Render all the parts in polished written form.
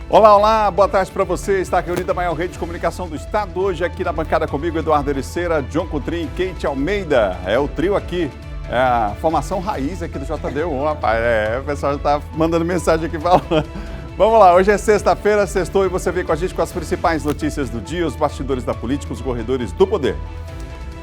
Olá, olá, boa tarde para você. Está aqui reunida a maior rede de comunicação do estado. Hoje aqui na bancada comigo, Eduardo Ericeira, John Coutrin e Kate Almeida. É o trio aqui, é a formação raiz aqui do JD1, rapaz. O pessoal já está mandando mensagem aqui falando. Vamos lá, hoje é sexta-feira, sextou e você vem com a gente com as principais notícias do dia, os bastidores da política, os corredores do poder.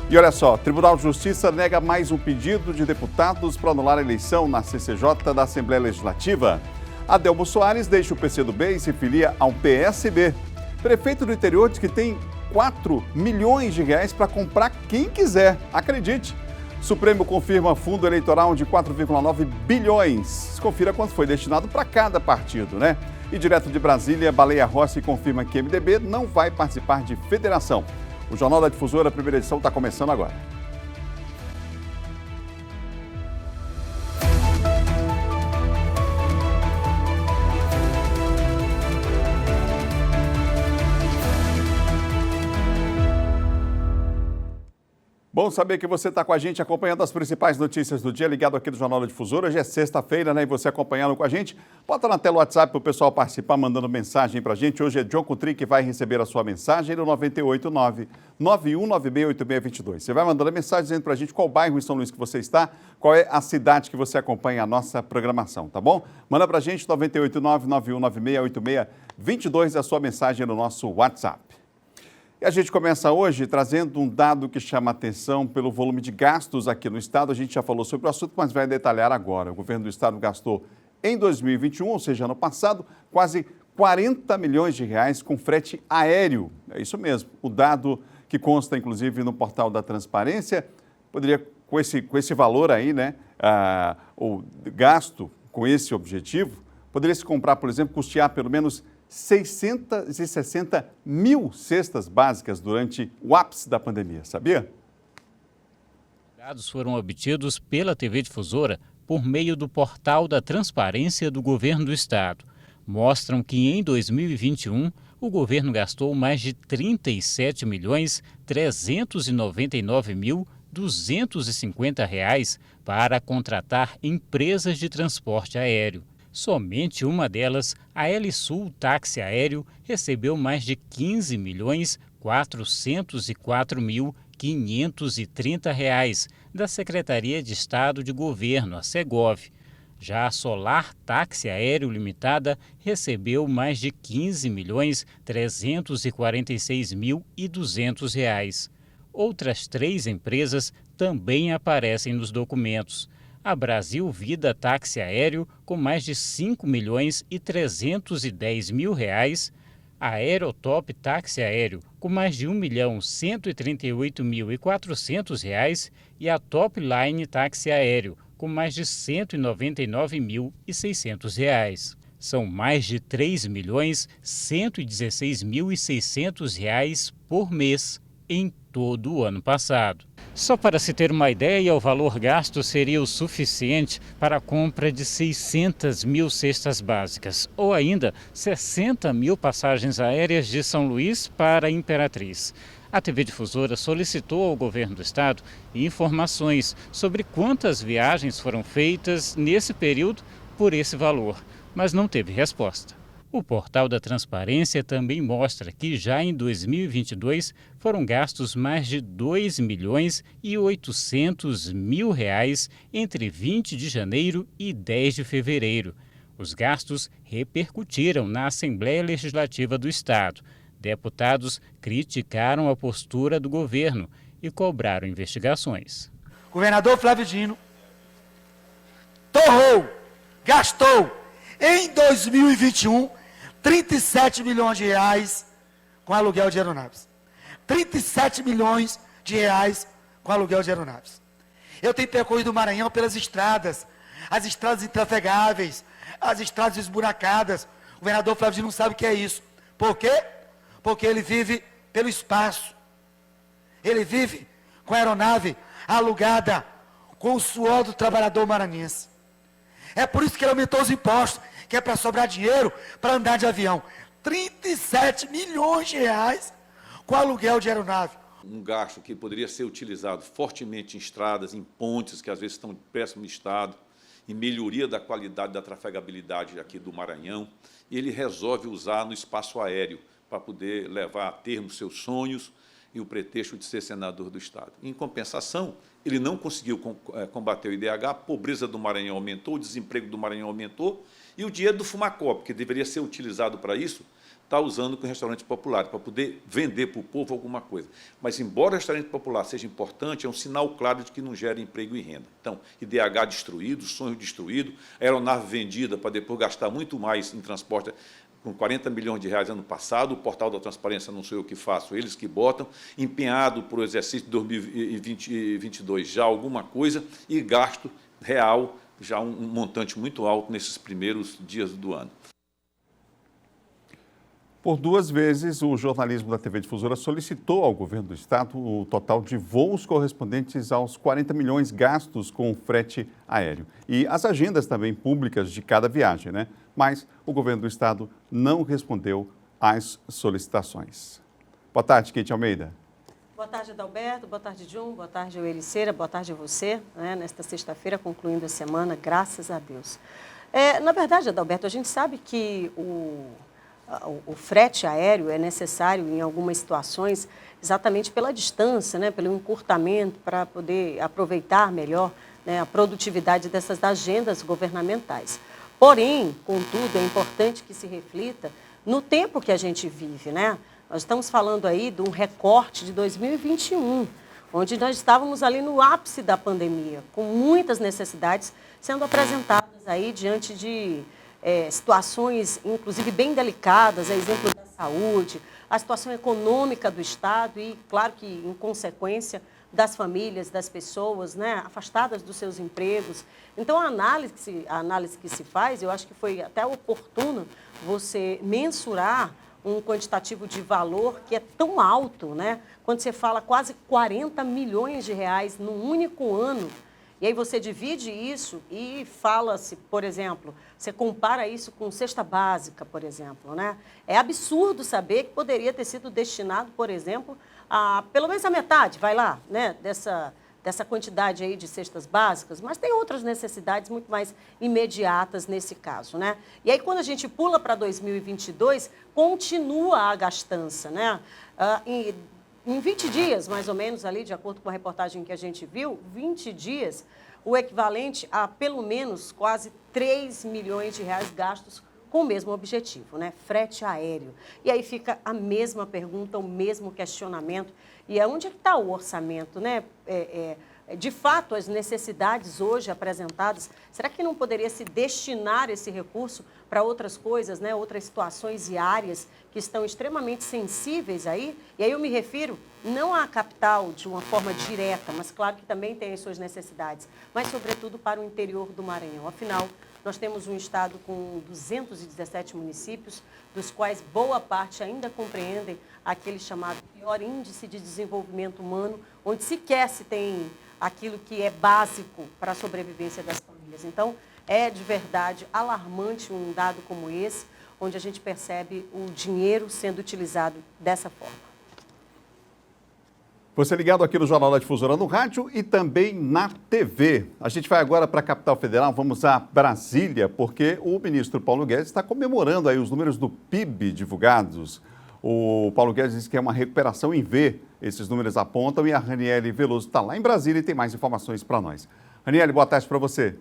E olha só, Tribunal de Justiça nega mais um pedido de deputados para anular a eleição na CCJ da Assembleia Legislativa. Adelmo Soares deixa o PCdoB e se filia ao PSB. Prefeito do interior diz que tem 4 milhões de reais para comprar quem quiser. Acredite. Supremo confirma fundo eleitoral de 4,9 bilhões. Confira quanto foi destinado para cada partido, né? E direto de Brasília, Baleia Rossi confirma que MDB não vai participar de federação. O Jornal da Difusora, a primeira edição, está começando agora. Bom saber que você está com a gente acompanhando as principais notícias do dia, ligado aqui do Jornal da Difusora. Hoje é sexta-feira, né? E você acompanhando com a gente. Bota na tela o WhatsApp para o pessoal participar, mandando mensagem para a gente. Hoje é John Coutrin que vai receber a sua mensagem no 989-9196-8622. Você vai mandando a mensagem dizendo para a gente qual bairro em São Luís que você está, qual é a cidade que você acompanha a nossa programação, tá bom? Manda para a gente 989-9196-8622 a sua mensagem no nosso WhatsApp. E a gente começa hoje trazendo um dado que chama atenção pelo volume de gastos aqui no estado. A gente já falou sobre o assunto, mas vai detalhar agora. O governo do estado gastou em 2021, ou seja, ano passado, quase 40 milhões de reais com frete aéreo. É isso mesmo. O dado que consta, inclusive, no portal da Transparência, poderia, com esse valor aí, né, o gasto com esse objetivo, poderia se comprar, por exemplo, custear pelo menos 660 mil cestas básicas durante o ápice da pandemia, sabia? Dados foram obtidos pela TV Difusora por meio do portal da Transparência do Governo do Estado. Mostram que em 2021 o governo gastou mais de 37.399.250 reais para contratar empresas de transporte aéreo. Somente uma delas, a Helisul Táxi Aéreo, recebeu mais de 15.404.530 reais da Secretaria de Estado de Governo, a Segov. Já a Solar Táxi Aéreo Limitada recebeu mais de 15.346.200 reais. Outras 3 empresas também aparecem nos documentos. A Brasil Vida Táxi Aéreo, com mais de 5.310.000 reais, a Aerotop Táxi Aéreo, com mais de 1.138.400 reais e a Top Line Táxi Aéreo, com mais de 199.600 reais. São mais de 3.116.600 reais por mês em todo o ano passado. Só para se ter uma ideia, o valor gasto seria o suficiente para a compra de 600 mil cestas básicas, ou ainda 60 mil passagens aéreas de São Luís para Imperatriz. A TV Difusora solicitou ao governo do estado informações sobre quantas viagens foram feitas nesse período por esse valor, mas não teve resposta. O portal da Transparência também mostra que já em 2022 foram gastos mais de 2.800.000 reais entre 20 de janeiro e 10 de fevereiro. Os gastos repercutiram na Assembleia Legislativa do Estado. Deputados criticaram a postura do governo e cobraram investigações. Governador Flávio Dino torrou, gastou em 2021 37 milhões de reais com aluguel de aeronaves. 37 milhões de reais com aluguel de aeronaves. Eu tenho percorrido o Maranhão pelas estradas, as estradas intrafegáveis, as estradas esburacadas. O governador Flávio Dino não sabe o que é isso. Por quê? Porque ele vive pelo espaço. Ele vive com a aeronave alugada com o suor do trabalhador maranhense. É por isso que ele aumentou os impostos, que é para sobrar dinheiro para andar de avião. 37 milhões de reais com aluguel de aeronave. Um gasto que poderia ser utilizado fortemente em estradas, em pontes, que às vezes estão em péssimo estado, em melhoria da qualidade da trafegabilidade aqui do Maranhão, e ele resolve usar no espaço aéreo para poder levar a termo seus sonhos e o pretexto de ser senador do Estado. Em compensação, ele não conseguiu combater o IDH, a pobreza do Maranhão aumentou, o desemprego do Maranhão aumentou, e o dinheiro do Fumacop, que deveria ser utilizado para isso, está usando com restaurante popular, para poder vender para o povo alguma coisa. Mas, embora o restaurante popular seja importante, é um sinal claro de que não gera emprego e renda. Então, IDH destruído, sonho destruído, aeronave vendida para depois gastar muito mais em transporte, com 40 milhões de reais ano passado, o portal da transparência não sou eu que faço, eles que botam, empenhado para o exercício de 2022 já alguma coisa, e gasto real, já um montante muito alto nesses primeiros dias do ano. Por 2 vezes, o jornalismo da TV Difusora solicitou ao governo do estado o total de voos correspondentes aos 40 milhões gastos com o frete aéreo. E as agendas também públicas de cada viagem, né? Mas o governo do estado não respondeu às solicitações. Boa tarde, Kate Almeida. Boa tarde, Adalberto. Boa tarde, Jun. Boa tarde, Eliceira. Boa tarde a você, né? Nesta sexta-feira, concluindo a semana, graças a Deus. Na verdade, Adalberto, a gente sabe que o frete aéreo é necessário em algumas situações exatamente pela distância, né, pelo encurtamento, para poder aproveitar melhor, né, a produtividade dessas agendas governamentais. Porém, contudo, é importante que se reflita no tempo que a gente vive, né? Nós estamos falando aí de um recorte de 2021, onde nós estávamos ali no ápice da pandemia, com muitas necessidades sendo apresentadas aí diante de situações, inclusive, bem delicadas, a exemplo da saúde, a situação econômica do Estado e, claro que, em consequência, das famílias, das pessoas, né, afastadas dos seus empregos. Então, a análise que se faz, eu acho que foi até oportuno você mensurar um quantitativo de valor que é tão alto, né? Quando você fala quase 40 milhões de reais num único ano. E aí você divide isso e fala-se, por exemplo, você compara isso com cesta básica, por exemplo, né? É absurdo saber que poderia ter sido destinado, por exemplo, a pelo menos a metade, vai lá, né, dessa quantidade aí de cestas básicas, mas tem outras necessidades muito mais imediatas nesse caso, né? E aí quando a gente pula para 2022, continua a gastança, né? Em 20 dias, mais ou menos, ali, de acordo com a reportagem que a gente viu, 20 dias, o equivalente a pelo menos quase 3 milhões de reais gastos com o mesmo objetivo, né? Frete aéreo. E aí fica a mesma pergunta, o mesmo questionamento. E onde é que está o orçamento, né? De fato, as necessidades hoje apresentadas, será que não poderia se destinar esse recurso para outras coisas, né? Outras situações e áreas que estão extremamente sensíveis aí? E aí eu me refiro não à capital de uma forma direta, mas claro que também tem as suas necessidades, mas sobretudo para o interior do Maranhão. Afinal, nós temos um estado com 217 municípios, dos quais boa parte ainda compreendem aquele chamado pior índice de desenvolvimento humano, onde sequer se tem aquilo que é básico para a sobrevivência das famílias. Então, é de verdade alarmante um dado como esse, onde a gente percebe o dinheiro sendo utilizado dessa forma. Você ligado aqui no Jornal da Difusora no rádio e também na TV. A gente vai agora para a capital federal, vamos a Brasília, porque o ministro Paulo Guedes está comemorando aí os números do PIB divulgados. O Paulo Guedes disse que é uma recuperação em V, esses números apontam, e a Raniele Veloso está lá em Brasília e tem mais informações para nós. Raniele, boa tarde para você.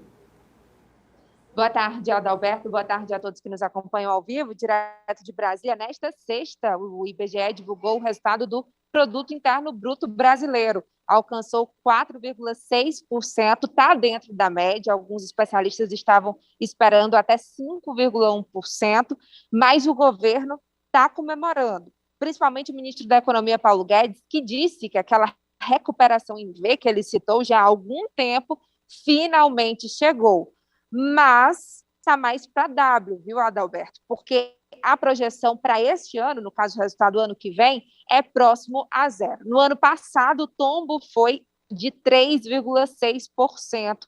Boa tarde, Adalberto. Boa tarde a todos que nos acompanham ao vivo, direto de Brasília. Nesta sexta, o IBGE divulgou o resultado do Produto Interno Bruto Brasileiro. Alcançou 4,6%, está dentro da média. Alguns especialistas estavam esperando até 5,1%, mas o governo está comemorando. Principalmente o ministro da Economia, Paulo Guedes, que disse que aquela recuperação em V que ele citou já há algum tempo finalmente chegou. Mas está mais para W, viu, Adalberto? Porque a projeção para este ano, no caso, o resultado do ano que vem, é próximo a zero. No ano passado, o tombo foi de 3,6%,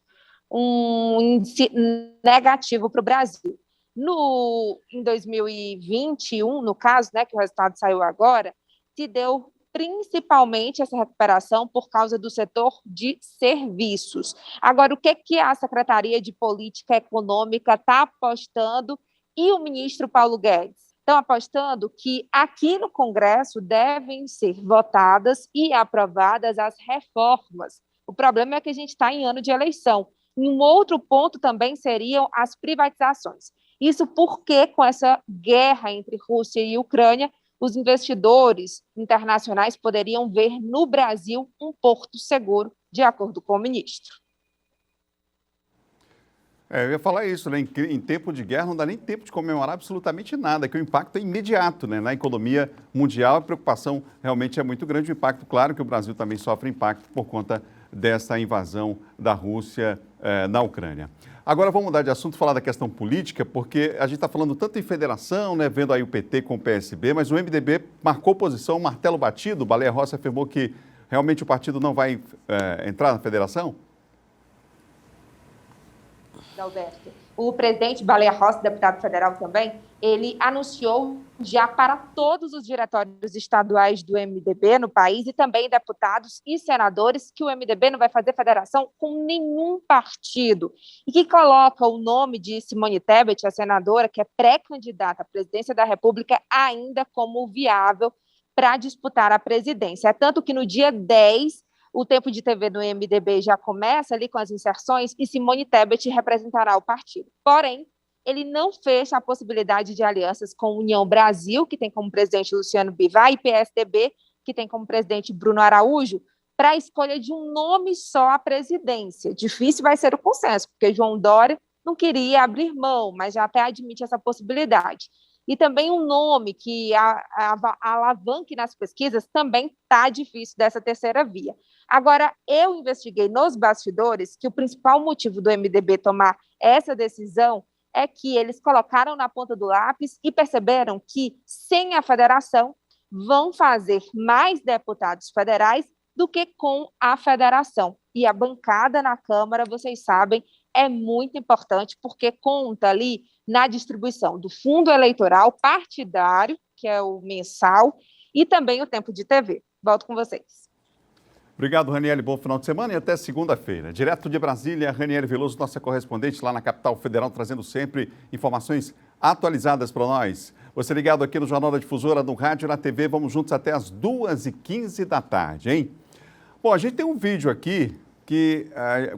um índice negativo para o Brasil. Em 2021, no caso, né, que o resultado saiu agora, se deu principalmente essa recuperação por causa do setor de serviços. Agora, o que a Secretaria de Política Econômica está apostando e o ministro Paulo Guedes? Estão apostando que aqui no Congresso devem ser votadas e aprovadas as reformas. O problema é que a gente está em ano de eleição. Um outro ponto também seriam as privatizações. Isso porque, com essa guerra entre Rússia e Ucrânia, os investidores internacionais poderiam ver no Brasil um porto seguro, de acordo com o ministro. Eu ia falar isso, né? Em tempo de guerra não dá nem tempo de comemorar absolutamente nada, que o impacto é imediato, né? Na economia mundial, a preocupação realmente é muito grande. O impacto, claro que o Brasil também sofre impacto por conta dessa invasão da Rússia na Ucrânia. Agora vamos mudar de assunto, falar da questão política, porque a gente está falando tanto em federação, né, vendo aí o PT com o PSB, mas o MDB marcou posição, martelo batido. Baleia Rossi afirmou que realmente o partido não vai entrar na federação? Alberto, o presidente Baleia Rossi, deputado federal também, ele anunciou já para todos os diretórios estaduais do MDB no país e também deputados e senadores que o MDB não vai fazer federação com nenhum partido e que coloca o nome de Simone Tebet, a senadora, que é pré-candidata à presidência da República, ainda como viável para disputar a presidência. É tanto que no dia 10, o tempo de TV do MDB já começa ali com as inserções e Simone Tebet representará o partido. Porém, ele não fecha a possibilidade de alianças com União Brasil, que tem como presidente Luciano Bivar, e PSDB, que tem como presidente Bruno Araújo, para a escolha de um nome só à presidência. Difícil vai ser o consenso, porque João Dória não queria abrir mão, mas já até admite essa possibilidade. E também um nome que alavanque nas pesquisas também está difícil dessa terceira via. Agora, eu investiguei nos bastidores que o principal motivo do MDB tomar essa decisão é que eles colocaram na ponta do lápis e perceberam que, sem a federação, vão fazer mais deputados federais do que com a federação. E a bancada na Câmara, vocês sabem, é muito importante, porque conta ali na distribuição do fundo eleitoral partidário, que é o mensal, e também o tempo de TV. Volto com vocês. Obrigado, Raniele. Bom final de semana e até segunda-feira. Direto de Brasília, Raniele Veloso, nossa correspondente lá na capital federal, trazendo sempre informações atualizadas para nós. Você ligado aqui no Jornal da Difusora, no rádio e na TV. Vamos juntos até as 2h15 da tarde, hein? Bom, a gente tem um vídeo aqui que,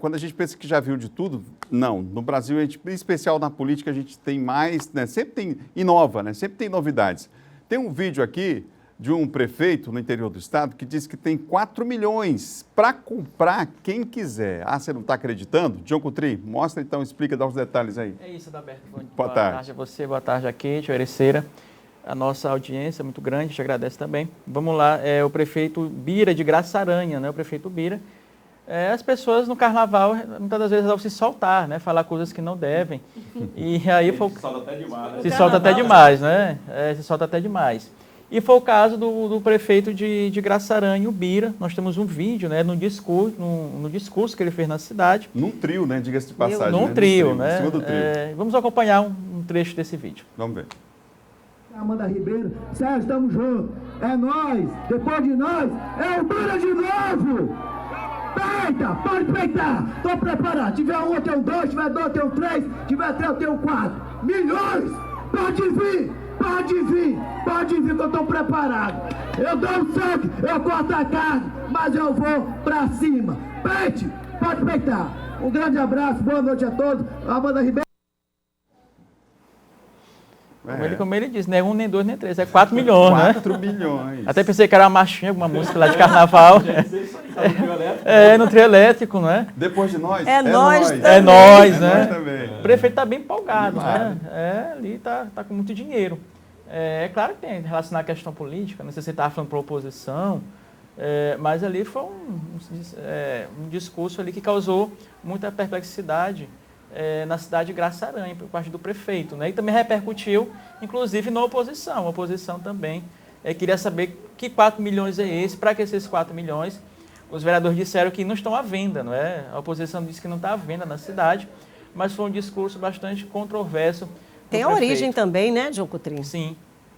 quando a gente pensa que já viu de tudo, não. No Brasil, em especial na política, a gente tem mais, né? Sempre tem, inova, né? Sempre tem novidades. Tem um vídeo aqui de um prefeito no interior do estado que diz que tem 4 milhões para comprar quem quiser. Ah, você não está acreditando? John Coutrin, mostra então, explica, dá os detalhes aí. É isso, Adalberto. Boa tarde A você, boa tarde a Kate, a Ericeira. A nossa audiência é muito grande, te agradece também. Vamos lá, o prefeito Bira de Graça Aranha, né? O prefeito Bira. As pessoas no carnaval, muitas das vezes, resolvem se soltar, né? Falar coisas que não devem. E aí se solta até demais, né? Se solta até demais, né? Se solta até demais. E foi o caso do prefeito de Graça Aranha, o Bira. Nós temos um vídeo, né, no discurso que ele fez na cidade. Num trio, né? Diga-se de passagem. Num trio, né? Em cima do trio. Vamos acompanhar um trecho desse vídeo. Vamos ver. Amanda Ribeiro, Sérgio, estamos juntos. É nós. Depois de nós, é o Bira de novo. Peita, pode peitar. Tô preparado. Tiver um, eu tenho 2. Tiver 2, eu tenho 3. Tiver 3, eu tenho 4. Milhões. Pode vir. Pode vir que eu estou preparado. Eu dou o sangue, eu corto a carne, mas eu vou pra cima. Peite, pode peitar. Um grande abraço, boa noite a todos. Amanda Ribeiro. Como ele disse, não é 1, nem 2, nem 3, é 4 milhões, né? 4 milhões. Até pensei que era uma marchinha, alguma música lá de carnaval. No trio elétrico, não é? Depois de nós, é nós. É nós, né? Nós também. O prefeito está bem empolgado, né? Ali está com muito dinheiro. É claro que tem relacionado à questão política, não sei se você estava falando para a oposição, mas ali foi um discurso ali que causou muita perplexidade na cidade de Graça Aranha, por parte do prefeito, né? E também repercutiu, inclusive, na oposição. A oposição também queria saber que 4 milhões é esse, para que esses 4 milhões. Os vereadores disseram que não estão à venda, não é? A oposição disse que não está à venda na cidade, mas foi um discurso bastante controverso. Tem a origem também, né, John Coutrin? Sim.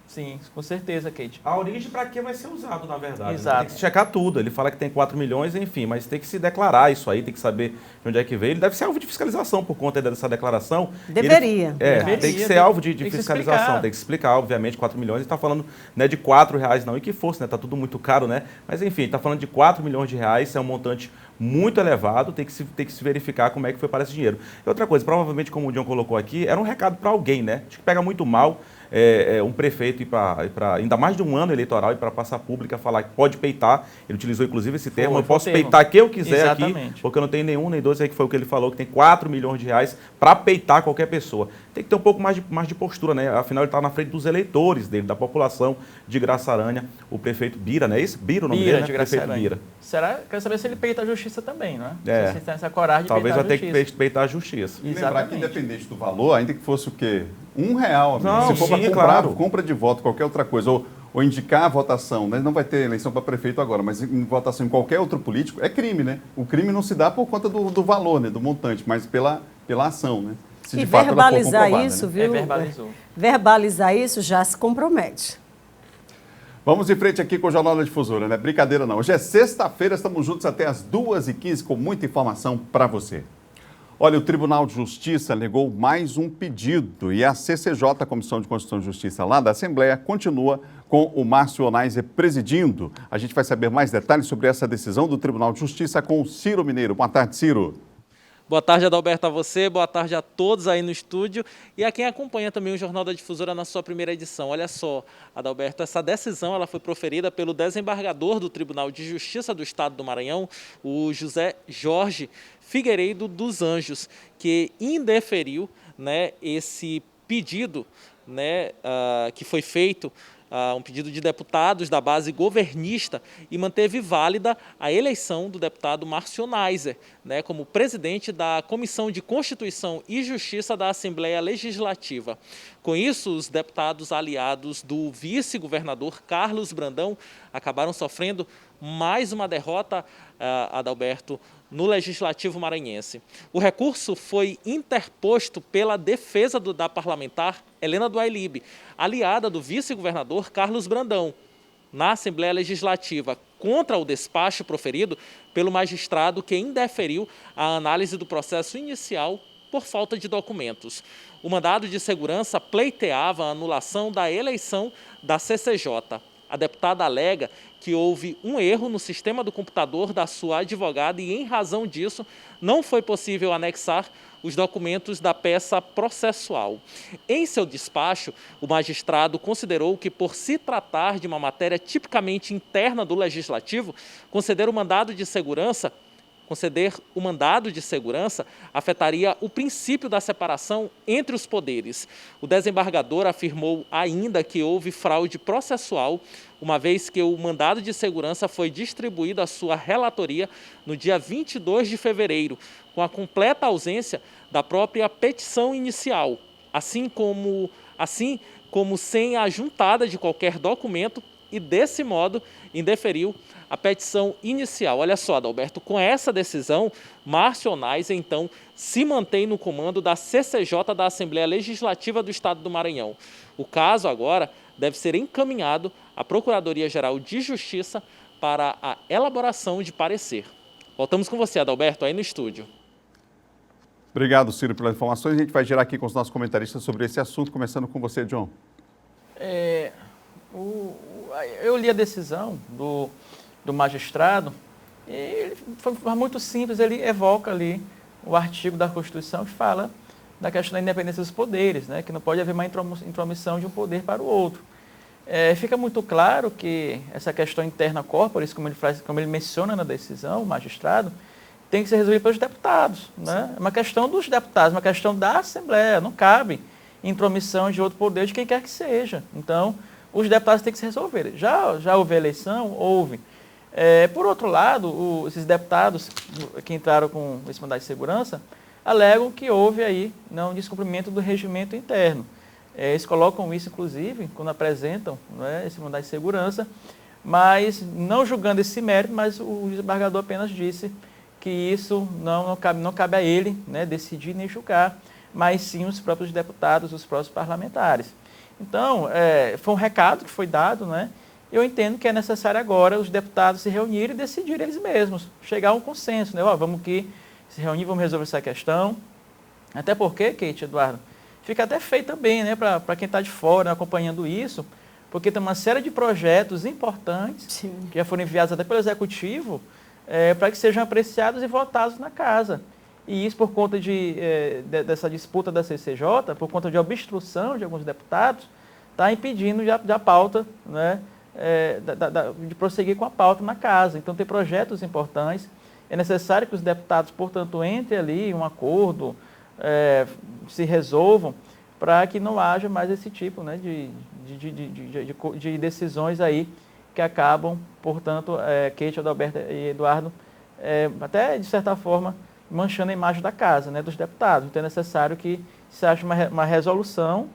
Sim, com certeza, Kate. A origem para que vai ser usado, na verdade. Exato. Né? Tem que se checar tudo. Ele fala que tem 4 milhões, enfim, mas tem que se declarar isso aí, tem que saber de onde é que veio. Ele deve ser alvo de fiscalização por conta dessa declaração. Deveria. Tem que ser alvo de fiscalização, tem que se explicar, obviamente, 4 milhões. Ele está falando não é de R$4 não, e que fosse, né? Está tudo muito caro, né? Mas enfim, está falando de R$4 milhões, é um montante muito elevado, tem que se verificar como é que foi para esse dinheiro. E outra coisa, provavelmente, como o John colocou aqui, era um recado para alguém, né? Acho que pega muito mal um prefeito ir para ainda mais de um ano eleitoral, ir para a praça pública falar que pode peitar. Ele utilizou, inclusive, esse termo. Eu posso peitar quem eu quiser. Exatamente. Aqui, porque eu não tenho nenhum nem dois, aí que foi o que ele falou, que tem R$4 milhões para peitar qualquer pessoa. Tem que ter um pouco mais de postura, né? Afinal, ele está na frente dos eleitores dele, da população de Graça-Aranha, o prefeito Bira, não é isso? Bira o nome dele, né? De Graça-Aranha. Bira. Quero saber se ele peita a justiça também, não é? Se tem essa coragem de talvez peitar a justiça. Talvez vai ter que peitar a justiça. E lembrar que, independente do valor, ainda que fosse o quê? R$1. Não, se for para comprar, claro. compra de voto, qualquer outra coisa, ou indicar a votação, né? Não vai ter eleição para prefeito agora, mas em votação em qualquer outro político, é crime, né? O crime não se dá por conta do valor, né? Do montante, mas pela ação, né? Se e verbalizar isso, né? Viu? Verbalizou. Verbalizar isso já se compromete. Vamos em frente aqui com o Jornal da Difusora, né? Brincadeira não. Hoje é sexta-feira, estamos juntos até as 2h15 com muita informação para você. Olha, o Tribunal de Justiça negou mais um pedido e a CCJ, a Comissão de Constituição e Justiça lá da Assembleia, continua com o Márcio Onaiser presidindo. A gente vai saber mais detalhes sobre essa decisão do Tribunal de Justiça com o Ciro Mineiro. Boa tarde, Ciro. Boa tarde, Adalberto, a você, boa tarde a todos aí no estúdio e a quem acompanha também o Jornal da Difusora na sua primeira edição. Olha só, Adalberto, essa decisão ela foi proferida pelo desembargador do Tribunal de Justiça do Estado do Maranhão, o José Jorge Figueiredo dos Anjos, que indeferiu, né, esse pedido, né, que foi feito, um pedido de deputados da base governista e manteve válida a eleição do deputado Márcio Onaiser, né, como presidente da Comissão de Constituição e Justiça da Assembleia Legislativa. Com isso, os deputados aliados do vice-governador Carlos Brandão acabaram sofrendo mais uma derrota, Adalberto, no Legislativo maranhense. O recurso foi interposto pela defesa da parlamentar Helena Duailib, aliada do vice-governador Carlos Brandão, na Assembleia Legislativa, contra o despacho proferido pelo magistrado que indeferiu a análise do processo inicial por falta de documentos. O mandado de segurança pleiteava a anulação da eleição da CCJ. A deputada alega que houve um erro no sistema do computador da sua advogada e, em razão disso, não foi possível anexar os documentos da peça processual. Em seu despacho, o magistrado considerou que, por se tratar de uma matéria tipicamente interna do Legislativo, conceder o mandado de segurança afetaria o princípio da separação entre os poderes. O desembargador afirmou ainda que houve fraude processual, uma vez que o mandado de segurança foi distribuído à sua relatoria no dia 22 de fevereiro, com a completa ausência da própria petição inicial, assim como sem a juntada de qualquer documento e, desse modo, indeferiu a petição inicial. Olha só, Adalberto, com essa decisão, Márcio Onaiser, então, se mantém no comando da CCJ da Assembleia Legislativa do Estado do Maranhão. O caso agora deve ser encaminhado à Procuradoria-Geral de Justiça para a elaboração de parecer. Voltamos com você, Adalberto, aí no estúdio. Obrigado, Ciro, pelas informações. A gente vai girar aqui com os nossos comentaristas sobre esse assunto, começando com você, John. Eu li a decisão do magistrado e ele foi muito simples, ele evoca ali o artigo da Constituição que fala da questão da independência dos poderes, né, que não pode haver uma intromissão de um poder para o outro. Fica muito claro que essa questão interna corporis, como ele menciona na decisão, o magistrado, tem que ser resolvida pelos deputados. Né? É uma questão dos deputados, uma questão da Assembleia, não cabe intromissão de outro poder, de quem quer que seja. Então, os deputados têm que se resolver. Já houve eleição? Houve. Por outro lado, esses deputados que entraram com esse mandado de segurança alegam que houve aí um descumprimento do regimento interno. Eles colocam isso, inclusive, quando apresentam, né, esse mandado de segurança, mas não julgando esse mérito, mas o desembargador apenas disse que isso não cabe a ele, né, decidir nem julgar, mas sim os próprios deputados, os próprios parlamentares. Então, foi um recado que foi dado, né? Eu entendo que é necessário agora os deputados se reunirem e decidirem eles mesmos, chegar a um consenso, né? Vamos aqui se reunir, vamos resolver essa questão. Até porque, Kate, Eduardo, fica até feio também, né, para quem está de fora, né, acompanhando isso, porque tem uma série de projetos importantes, sim, que já foram enviados até pelo Executivo, para que sejam apreciados e votados na casa. E isso por conta dessa disputa da CCJ, por conta de obstrução de alguns deputados, está impedindo a pauta, né, de prosseguir com a pauta na casa. Então, tem projetos importantes. É necessário que os deputados, portanto, entrem ali em um acordo, se resolvam, para que não haja mais esse tipo, né, de decisões aí que acabam, portanto, Kate, Adalberto e Eduardo, até, de certa forma, manchando a imagem da casa, né, dos deputados. Então, é necessário que se ache uma resolução,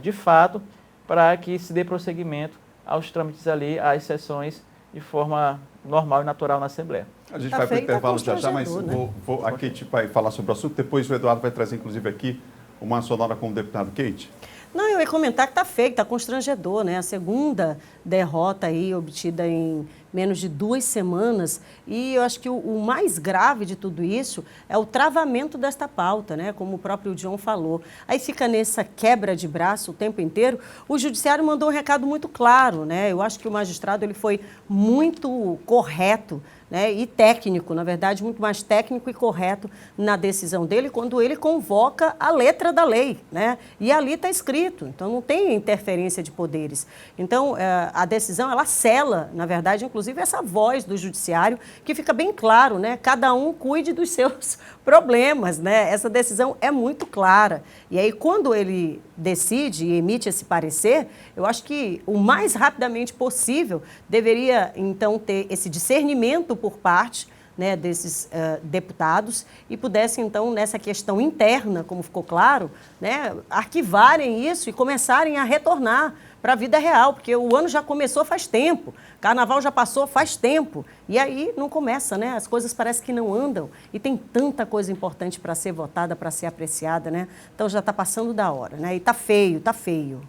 de fato, para que se dê prosseguimento aos trâmites ali, às sessões, de forma normal e natural na Assembleia. A gente vai para o intervalo já, mas né? A Kate vai falar sobre o assunto, depois o Eduardo vai trazer, inclusive, aqui uma sonora com o deputado. Kate? Não, eu ia comentar que está feio, está constrangedor, né? A segunda derrota aí obtida em menos de 2 semanas, e eu acho que o mais grave de tudo isso é o travamento desta pauta, né? Como o próprio John falou. Aí fica nessa quebra de braço o tempo inteiro. O Judiciário mandou um recado muito claro, né? Eu acho que o magistrado ele foi muito correto, né, e técnico, na verdade, muito mais técnico e correto na decisão dele, quando ele convoca a letra da lei, né? E ali está escrito, então não tem interferência de poderes. Então, a decisão, ela sela, na verdade, inclusive, essa voz do judiciário, que fica bem claro, né? Cada um cuide dos seus problemas, né? Essa decisão é muito clara. E aí, quando ele decide e emite esse parecer, eu acho que o mais rapidamente possível deveria, então, ter esse discernimento por parte, né, desses deputados e pudessem, então, nessa questão interna, como ficou claro, né, arquivarem isso e começarem a retornar para a vida real, porque o ano já começou faz tempo, carnaval já passou faz tempo, e aí não começa, né? As coisas parecem que não andam, e tem tanta coisa importante para ser votada, para ser apreciada, né? Então já está passando da hora, né? E está feio, está feio.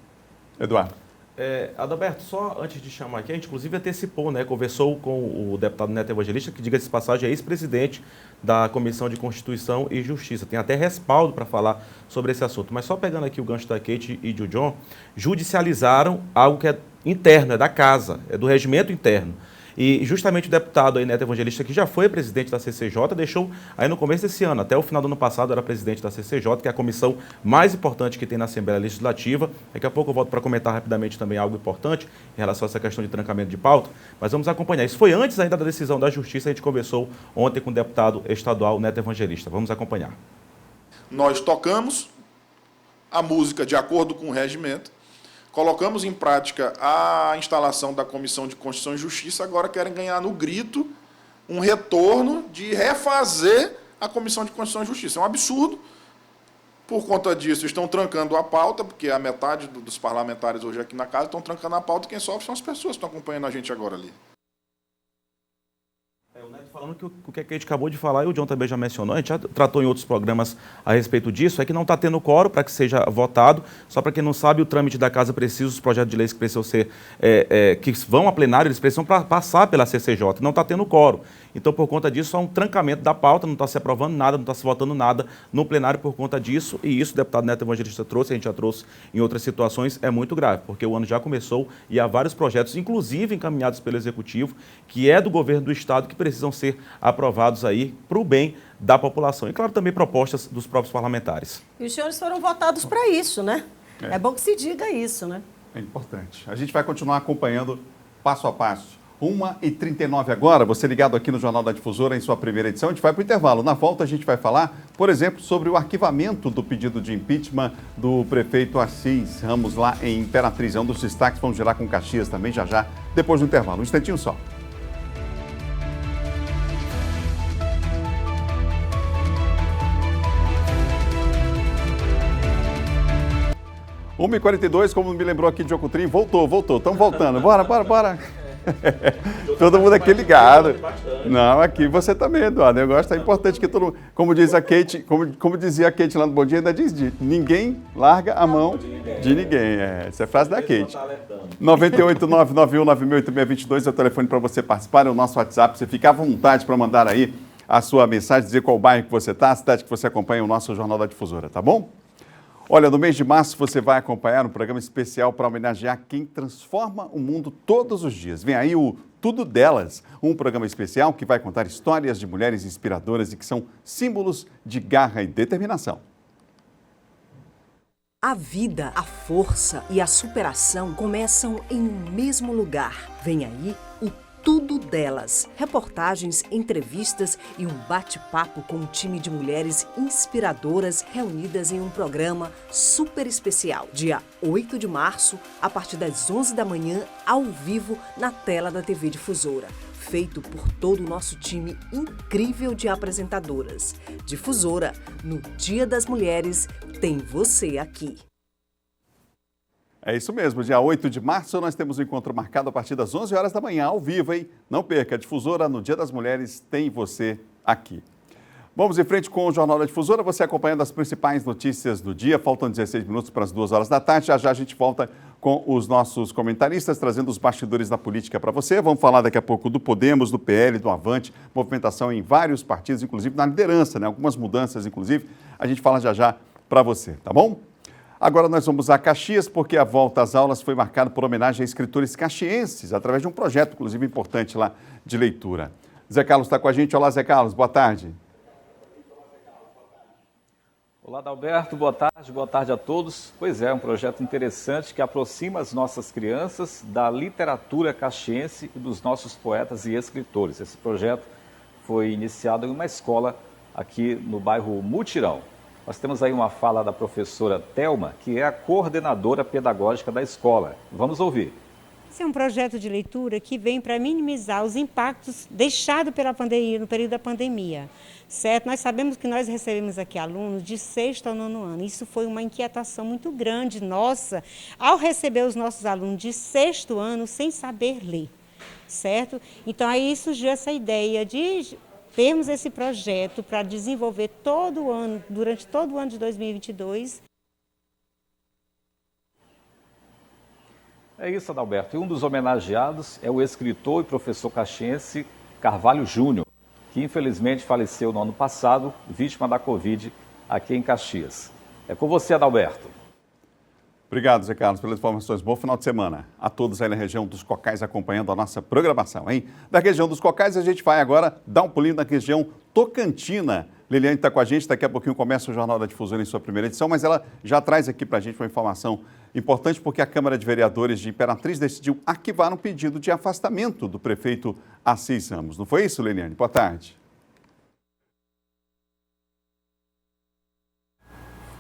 Eduardo. Adalberto, só antes de chamar aqui, a gente inclusive antecipou, né, conversou com o deputado Neto Evangelista, que, diga-se de passagem, é ex-presidente da Comissão de Constituição e Justiça. Tem até respaldo para falar sobre esse assunto. Mas só pegando aqui o gancho da Kate e do John, judicializaram algo que é interno, é da casa, é do regimento interno. E justamente o deputado aí, Neto Evangelista, que já foi presidente da CCJ, deixou aí no começo desse ano, até o final do ano passado, era presidente da CCJ, que é a comissão mais importante que tem na Assembleia Legislativa. Daqui a pouco eu volto para comentar rapidamente também algo importante em relação a essa questão de trancamento de pauta, mas vamos acompanhar. Isso foi antes ainda da decisão da Justiça, a gente conversou ontem com o deputado estadual Neto Evangelista. Vamos acompanhar. Nós tocamos a música de acordo com o regimento, colocamos em prática a instalação da Comissão de Constituição e Justiça, agora querem ganhar no grito um retorno de refazer a Comissão de Constituição e Justiça. É um absurdo. Por conta disso, estão trancando a pauta, porque a metade dos parlamentares hoje aqui na casa estão trancando a pauta, e quem sofre são as pessoas que estão acompanhando a gente agora ali. O Neto falando que o que a gente acabou de falar, e o John também já mencionou, a gente já tratou em outros programas a respeito disso, é que não está tendo quórum para que seja votado. Só para quem não sabe, o trâmite da casa precisa, os projetos de leis que precisam ser, que vão a plenário, eles precisam passar pela CCJ, não está tendo quórum. Então, por conta disso, há um trancamento da pauta, não está se aprovando nada, não está se votando nada no plenário por conta disso, e isso o deputado Neto Evangelista trouxe, a gente já trouxe em outras situações, é muito grave, porque o ano já começou e há vários projetos, inclusive encaminhados pelo Executivo, que é do governo do Estado, que precisam ser aprovados aí para o bem da população. E, claro, também propostas dos próprios parlamentares. E os senhores foram votados para isso, né? É bom que se diga isso, né? É importante. A gente vai continuar acompanhando passo a passo. 1h39 agora, você ligado aqui no Jornal da Difusora em sua primeira edição. A gente vai para o intervalo. Na volta a gente vai falar, por exemplo, sobre o arquivamento do pedido de impeachment do prefeito Assis Ramos lá em Imperatriz. É um dos destaques, vamos girar com Caxias também já, depois do intervalo. Um instantinho só. 1h42, como me lembrou aqui de Jocutrim, voltou, estamos voltando. Bora. Todo mundo aqui ligado. Não, aqui você também, Eduardo. Eu gosto, é importante que todo mundo... Como diz a Kate, como dizia a Kate lá no Bom Dia, ainda diz, ninguém larga a mão de ninguém. Essa é a frase da Kate. 98991968622 é o telefone para você participar, é o nosso WhatsApp. Você fica à vontade para mandar aí a sua mensagem, dizer qual bairro que você está, a cidade que você acompanha o nosso Jornal da Difusora, tá bom? Olha, no mês de março você vai acompanhar um programa especial para homenagear quem transforma o mundo todos os dias. Vem aí o Tudo Delas, um programa especial que vai contar histórias de mulheres inspiradoras e que são símbolos de garra e determinação. A vida, a força e a superação começam em um mesmo lugar. Vem aí o Tudo Delas. Reportagens, entrevistas e um bate-papo com um time de mulheres inspiradoras reunidas em um programa super especial. Dia 8 de março, a partir das 11 da manhã, ao vivo na tela da TV Difusora. Feito por todo o nosso time incrível de apresentadoras. Difusora, no Dia das Mulheres, tem você aqui. É isso mesmo, dia 8 de março nós temos um encontro marcado a partir das 11 horas da manhã, ao vivo, hein? Não perca, a Difusora, no Dia das Mulheres, tem você aqui. Vamos em frente com o Jornal da Difusora, você acompanhando as principais notícias do dia. Faltam 16 minutos para as 2 horas da tarde, já já a gente volta com os nossos comentaristas, trazendo os bastidores da política para você. Vamos falar daqui a pouco do Podemos, do PL, do Avante, movimentação em vários partidos, inclusive na liderança, né? Algumas mudanças, inclusive, a gente fala já já para você, tá bom? Agora nós vamos a Caxias, porque a volta às aulas foi marcada por homenagem a escritores caxienses, através de um projeto, inclusive, importante lá de leitura. Zé Carlos está com a gente. Olá, Zé Carlos, boa tarde. Olá, Adalberto, boa tarde a todos. Pois é, um projeto interessante que aproxima as nossas crianças da literatura caxiense e dos nossos poetas e escritores. Esse projeto foi iniciado em uma escola aqui no bairro Mutirão. Nós temos aí uma fala da professora Thelma, que é a coordenadora pedagógica da escola. Vamos ouvir. Esse é um projeto de leitura que vem para minimizar os impactos deixados pela pandemia, no período da pandemia, certo? Nós sabemos que nós recebemos aqui alunos de 6º ao 9º ano. Isso foi uma inquietação muito grande nossa, ao receber os nossos alunos de 6º ano sem saber ler, certo? Então aí surgiu essa ideia de termos esse projeto para desenvolver todo o ano, durante todo o ano de 2022. É isso, Adalberto. E um dos homenageados é o escritor e professor caxiense Carvalho Júnior, que infelizmente faleceu no ano passado, vítima da Covid aqui em Caxias. É com você, Adalberto. Obrigado, Zé Carlos, pelas informações. Bom final de semana a todos aí na região dos Cocais acompanhando a nossa programação, hein? Da região dos Cocais, a gente vai agora dar um pulinho na região Tocantina. Liliane está com a gente, daqui a pouquinho começa o Jornal da Difusora em sua primeira edição, mas ela já traz aqui para a gente uma informação importante, porque a Câmara de Vereadores de Imperatriz decidiu arquivar um pedido de afastamento do prefeito Assis Ramos. Não foi isso, Liliane? Boa tarde.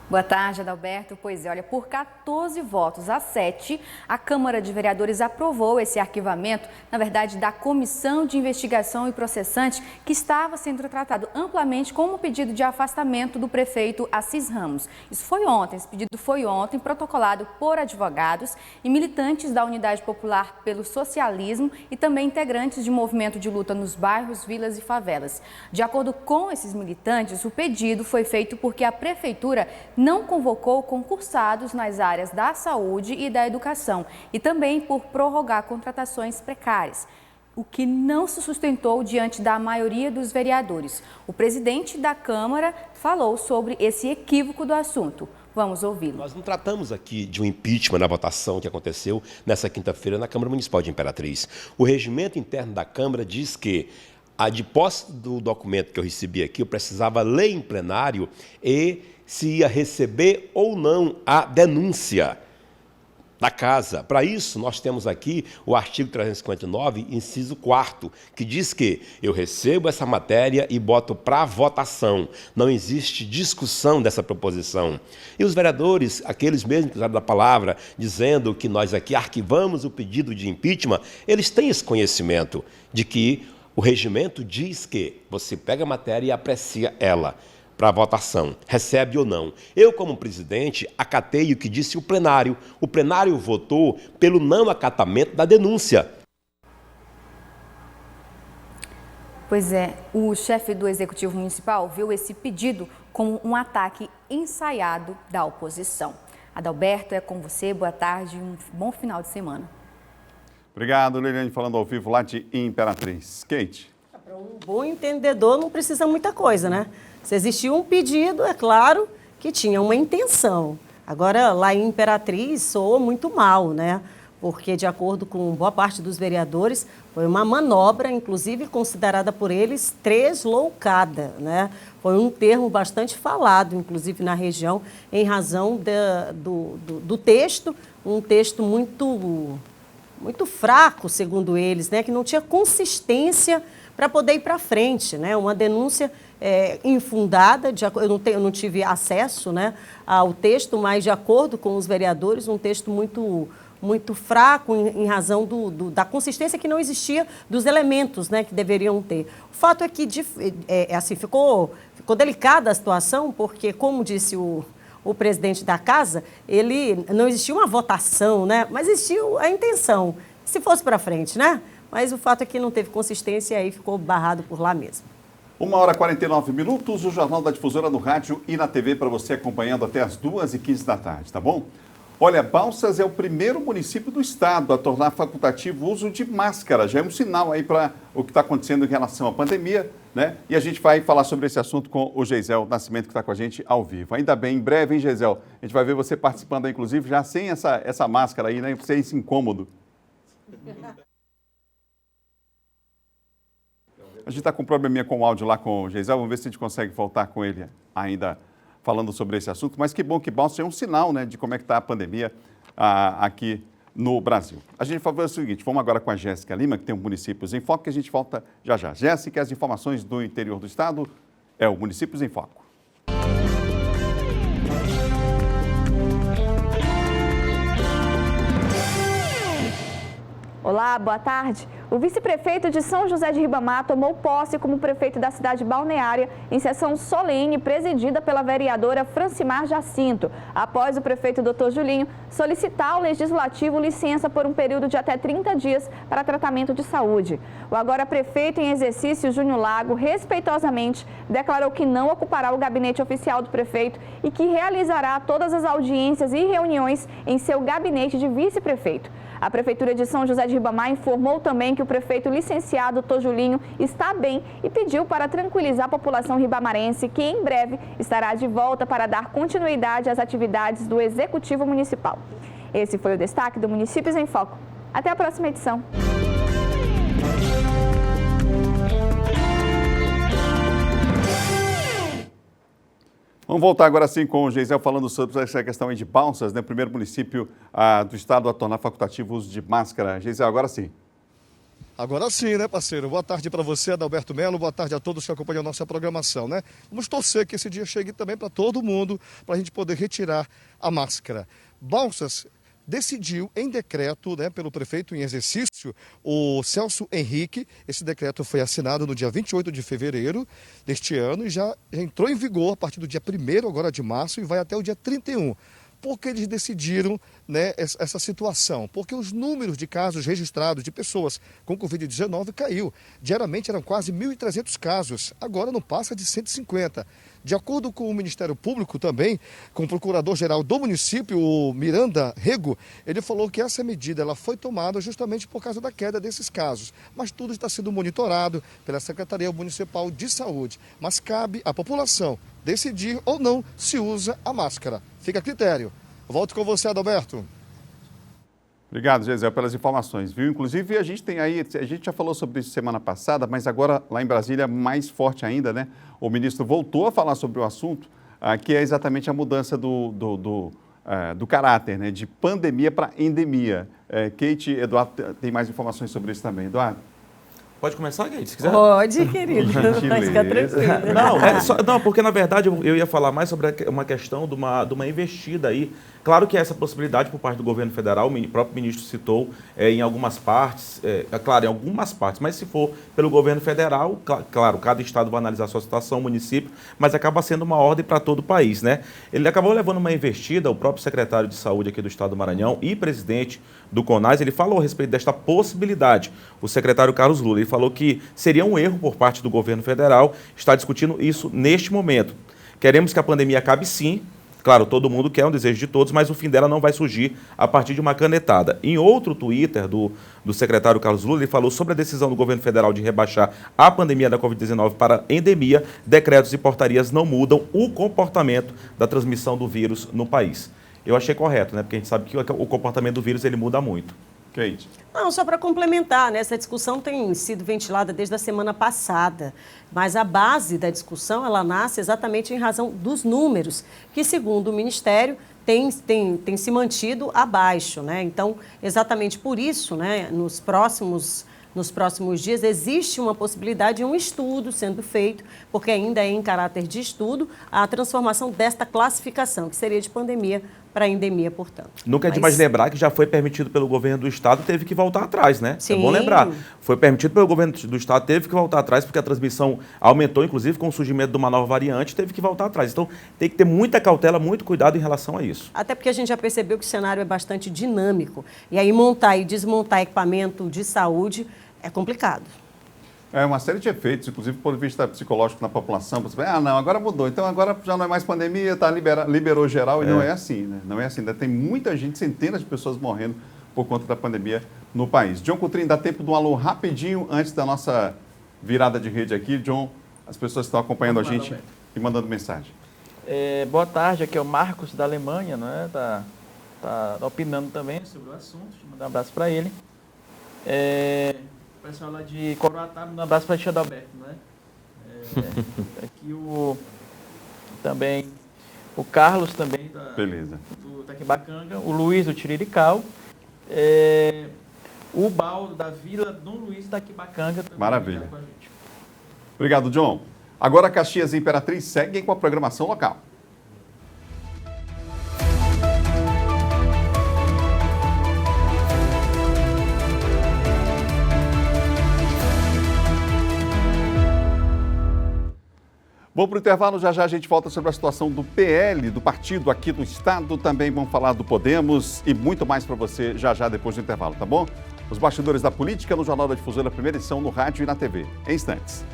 Boa tarde, Adalberto. Pois é, olha, por 14 votos a 7, a Câmara de Vereadores aprovou esse arquivamento, na verdade, da Comissão de Investigação e Processante, que estava sendo tratado amplamente como pedido de afastamento do prefeito Assis Ramos. Isso foi ontem, esse pedido foi ontem, protocolado por advogados e militantes da Unidade Popular pelo Socialismo e também integrantes de movimento de luta nos bairros, vilas e favelas. De acordo com esses militantes, o pedido foi feito porque a Prefeitura não convocou concursados nas áreas da saúde e da educação e também por prorrogar contratações precárias, o que não se sustentou diante da maioria dos vereadores. O presidente da Câmara falou sobre esse equívoco do assunto. Vamos ouvi-lo. Nós não tratamos aqui de um impeachment na votação que aconteceu nessa quinta-feira na Câmara Municipal de Imperatriz. O regimento interno da Câmara diz que de posse do documento que eu recebi aqui, eu precisava ler em plenário e se ia receber ou não a denúncia da casa. Para isso, nós temos aqui o artigo 359, inciso 4º, que diz que eu recebo essa matéria e boto para votação. Não existe discussão dessa proposição. E os vereadores, aqueles mesmos que usaram da palavra, dizendo que nós aqui arquivamos o pedido de impeachment, eles têm esse conhecimento de que o regimento diz que você pega a matéria e aprecia ela para votação, recebe ou não. Eu, como presidente, acatei o que disse o plenário. O plenário votou pelo não acatamento da denúncia. Pois é, o chefe do Executivo Municipal viu esse pedido como um ataque ensaiado da oposição. Adalberto, é com você, boa tarde e um bom final de semana. Obrigado, Liliane, falando ao vivo lá de Imperatriz. Kate. Para um bom entendedor não precisa muita coisa, né? Se existia um pedido, é claro que tinha uma intenção. Agora, lá em Imperatriz, soou muito mal, né? Porque, de acordo com boa parte dos vereadores, foi uma manobra, inclusive considerada por eles tresloucada, né? Foi um termo bastante falado, inclusive na região, em razão do texto, um texto muito fraco, segundo eles, né? Que não tinha consistência para poder ir para frente, né? Uma denúncia infundada, eu não tive acesso, né, ao texto, mas de acordo com os vereadores, um texto muito fraco em razão da consistência que não existia dos elementos, né, que deveriam ter. O fato é que assim, ficou delicada a situação, porque, como disse o presidente da casa, não existia uma votação, né, mas existiu a intenção, se fosse para frente, né? Mas o fato é que não teve consistência e aí ficou barrado por lá mesmo. 1h49, o Jornal da Difusora no rádio e na TV para você acompanhando até as 2h15 da tarde, tá bom? Olha, Balsas é o primeiro município do estado a tornar facultativo o uso de máscara. Já é um sinal aí para o que está acontecendo em relação à pandemia, né? E a gente vai falar sobre esse assunto com o Geisel Nascimento, que está com a gente ao vivo. Ainda bem, em breve, hein, Geisel? A gente vai ver você participando aí, inclusive, já sem essa máscara aí, né? Sem esse incômodo. A gente está com um probleminha com o áudio lá com o Geisel, vamos ver se a gente consegue voltar com ele ainda falando sobre esse assunto. Mas que bom que Balsas é um sinal, né, de como é que está a pandemia aqui no Brasil. A gente vai fazer o seguinte, vamos agora com a Jéssica Lima, que tem o Municípios em Foco, que a gente volta já já. Jéssica, as informações do interior do estado é o Municípios em Foco. Olá, boa tarde. O vice-prefeito de São José de Ribamar tomou posse como prefeito da cidade balneária em sessão solene presidida pela vereadora Francimar Jacinto, após o prefeito Dr. Julinho solicitar ao Legislativo licença por um período de até 30 dias para tratamento de saúde. O agora prefeito em exercício, Júnior Lago, respeitosamente declarou que não ocupará o gabinete oficial do prefeito e que realizará todas as audiências e reuniões em seu gabinete de vice-prefeito. A Prefeitura de São José de Ribamar informou também que o prefeito licenciado, Dr. Julinho, está bem e pediu para tranquilizar a população ribamarense que em breve estará de volta para dar continuidade às atividades do Executivo Municipal. Esse foi o destaque do Municípios em Foco. Até a próxima edição. Vamos voltar agora sim com o Geisel falando sobre essa questão aí de Balsas, né? Primeiro município do estado a tornar facultativo o uso de máscara. Geisel, agora sim. Agora sim, né, parceiro? Boa tarde para você, Adalberto Melo. Boa tarde a todos que acompanham a nossa programação, né? Vamos torcer que esse dia chegue também para todo mundo, para a gente poder retirar a máscara. Balsas decidiu em decreto, né, pelo prefeito em exercício, o Celso Henrique. Esse decreto foi assinado no dia 28 de fevereiro deste ano e já entrou em vigor a partir do dia 1º agora de março e vai até o dia 31. Por que eles decidiram, né, essa situação? Porque os números de casos registrados de pessoas com Covid-19 caiu. Diariamente eram quase 1.300 casos, agora não passa de 150. De acordo com o Ministério Público também, com o Procurador-Geral do município, o Miranda Rego, ele falou que essa medida ela foi tomada justamente por causa da queda desses casos. Mas tudo está sendo monitorado pela Secretaria Municipal de Saúde. Mas cabe à população decidir ou não se usa a máscara. Fica a critério. Volto com você, Adalberto. Obrigado, Geisel, pelas informações, viu? Inclusive, a gente já falou sobre isso semana passada, mas agora lá em Brasília, mais forte ainda, né? O ministro voltou a falar sobre o assunto, que é exatamente a mudança do caráter, né? De pandemia para endemia. Kate, Eduardo, tem mais informações sobre isso também. Eduardo? Pode começar, Kate, se quiser? Pode, querido. Vai ficar tranquilo. Não, porque na verdade eu ia falar mais sobre uma questão de uma investida aí. Claro que essa possibilidade por parte do governo federal, o próprio ministro citou em algumas partes, claro, em algumas partes, mas se for pelo governo federal, claro, cada estado vai analisar a sua situação, o município, mas acaba sendo uma ordem para todo o país, né? Ele acabou levando uma investida, o próprio secretário de saúde aqui do estado do Maranhão e presidente do CONAS, ele falou a respeito desta possibilidade, o secretário Carlos Lula, ele falou que seria um erro por parte do governo federal estar discutindo isso neste momento. Queremos que a pandemia acabe sim. Claro, todo mundo quer, um desejo de todos, mas o fim dela não vai surgir a partir de uma canetada. Em outro Twitter do secretário Carlos Lula, ele falou sobre a decisão do governo federal de rebaixar a pandemia da Covid-19 para endemia. Decretos e portarias não mudam o comportamento da transmissão do vírus no país. Eu achei correto, né? Porque a gente sabe que o comportamento do vírus ele muda muito. Kate. Não, só para complementar, né? Essa discussão tem sido ventilada desde a semana passada, mas a base da discussão ela nasce exatamente em razão dos números, que segundo o Ministério tem se mantido abaixo, né? Então, exatamente por isso, né, nos próximos dias, existe uma possibilidade de um estudo sendo feito, porque ainda é em caráter de estudo, a transformação desta classificação, que seria de pandemia para endemia, portanto. Nunca é demais lembrar que já foi permitido pelo governo do estado, teve que voltar atrás, né? Sim. É bom lembrar. Foi permitido pelo governo do estado, teve que voltar atrás, porque a transmissão aumentou, inclusive com o surgimento de uma nova variante, teve que voltar atrás. Então, tem que ter muita cautela, muito cuidado em relação a isso. Até porque a gente já percebeu que o cenário é bastante dinâmico. E aí, montar e desmontar equipamento de saúde é complicado. É uma série de efeitos, inclusive, do ponto de vista psicológico na população. Você vai, não, agora mudou, então agora já não é mais pandemia, liberou geral, e não é assim, né? Não é assim, ainda tem muita gente, centenas de pessoas morrendo por conta da pandemia no país. John Coutrinho, dá tempo de um alô rapidinho antes da nossa virada de rede aqui. John, as pessoas estão acompanhando a gente e mandando mensagem. Boa tarde, aqui é o Marcos da Alemanha, né? Tá opinando também sobre o assunto, deixa eu mandar um abraço para ele. O pessoal lá de Coroatá, um abraço para a tia Adalberto, né? Aqui também o Carlos também do Taquibacanga, o Luiz do Tirirical, o Baldo da Vila Dom Luiz do Taquibacanga também. Maravilha. Com a gente. Obrigado, John. Agora Caxias e Imperatriz seguem com a programação local. Vamos para o intervalo, já a gente volta sobre a situação do PL, do partido aqui do estado, também vamos falar do Podemos e muito mais para você já depois do intervalo, tá bom? Os bastidores da política no Jornal da Difusora, primeira edição no rádio e na TV, em instantes.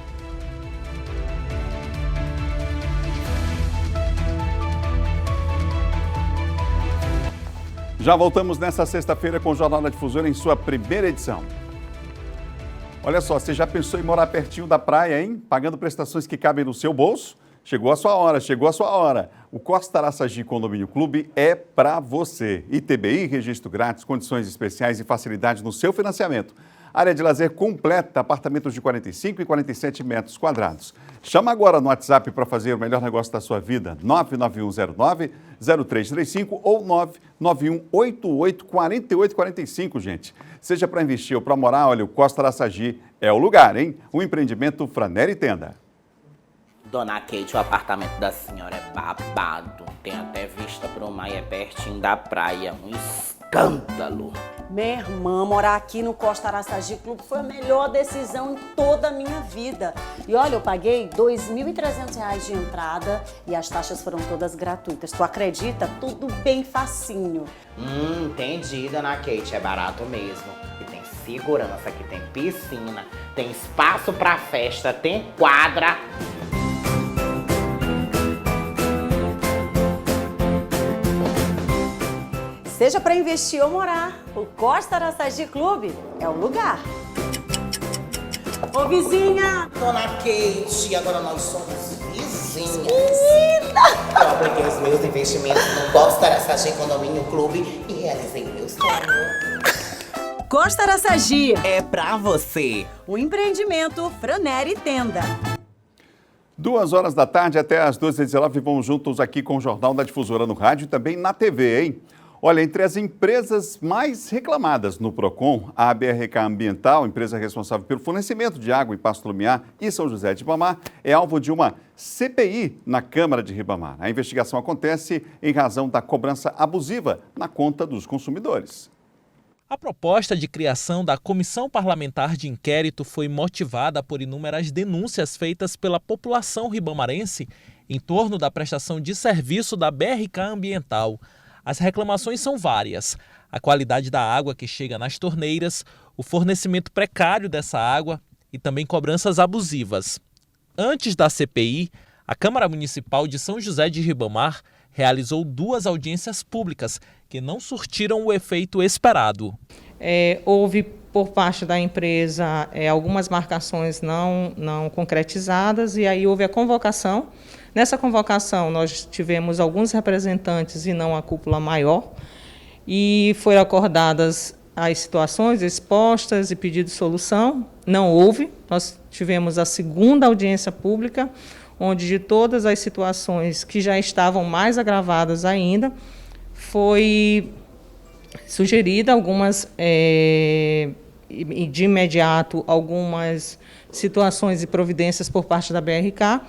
Já voltamos nessa sexta-feira com o Jornal da Difusora em sua primeira edição. Olha só, você já pensou em morar pertinho da praia, hein? Pagando prestações que cabem no seu bolso? Chegou a sua hora. O Costa Araçagi Condomínio Clube é para você. ITBI, registro grátis, condições especiais e facilidade no seu financiamento. Área de lazer completa, apartamentos de 45 e 47 metros quadrados. Chama agora no WhatsApp para fazer o melhor negócio da sua vida, 99109-0335 ou 99188-4845, gente. Seja para investir ou para morar, olha, o Costa Araçagi é o lugar, hein? O empreendimento Franeri Tenda. Dona Kate, o apartamento da senhora é babado. Tem até vista para o mar, é pertinho da praia. Um escândalo. Minha irmã, morar aqui no Costa Araçagi Clube foi a melhor decisão em toda a minha vida. E olha, eu paguei R$ 2.300 de entrada e as taxas foram todas gratuitas. Tu acredita? Tudo bem facinho. Entendi, Dona Kate, é barato mesmo. E tem segurança, aqui tem piscina, tem espaço para festa, tem quadra. Seja para investir ou morar, o Costa Araçagi Clube é o lugar. Ô, vizinha! Dona Kate, agora nós somos vizinhas. Menina! Eu apliquei os meus investimentos no Costa Araçagi Condomínio Clube e realizei o meu sonho. Costa Araçagi é pra você. O empreendimento Franeri Tenda. 2 horas da tarde até as 12h19, vamos juntos aqui com o Jornal da Difusora no rádio e também na TV, hein? Olha, entre as empresas mais reclamadas no PROCON, a BRK Ambiental, empresa responsável pelo fornecimento de água em Pasto Lumiar e São José de Ribamar, é alvo de uma CPI na Câmara de Ribamar. A investigação acontece em razão da cobrança abusiva na conta dos consumidores. A proposta de criação da Comissão Parlamentar de Inquérito foi motivada por inúmeras denúncias feitas pela população ribamarense em torno da prestação de serviço da BRK Ambiental. As reclamações são várias: a qualidade da água que chega nas torneiras, o fornecimento precário dessa água e também cobranças abusivas. Antes da CPI, a Câmara Municipal de São José de Ribamar realizou 2 audiências públicas que não surtiram o efeito esperado. Houve, por parte da empresa, algumas marcações não concretizadas, e aí houve a convocação. Nessa convocação, nós tivemos alguns representantes e não a cúpula maior, e foram acordadas as situações expostas e pedido de solução. Não houve. Nós tivemos a 2ª audiência pública, onde de todas as situações que já estavam mais agravadas ainda, foi sugerida algumas, de imediato, algumas situações e providências por parte da BRK,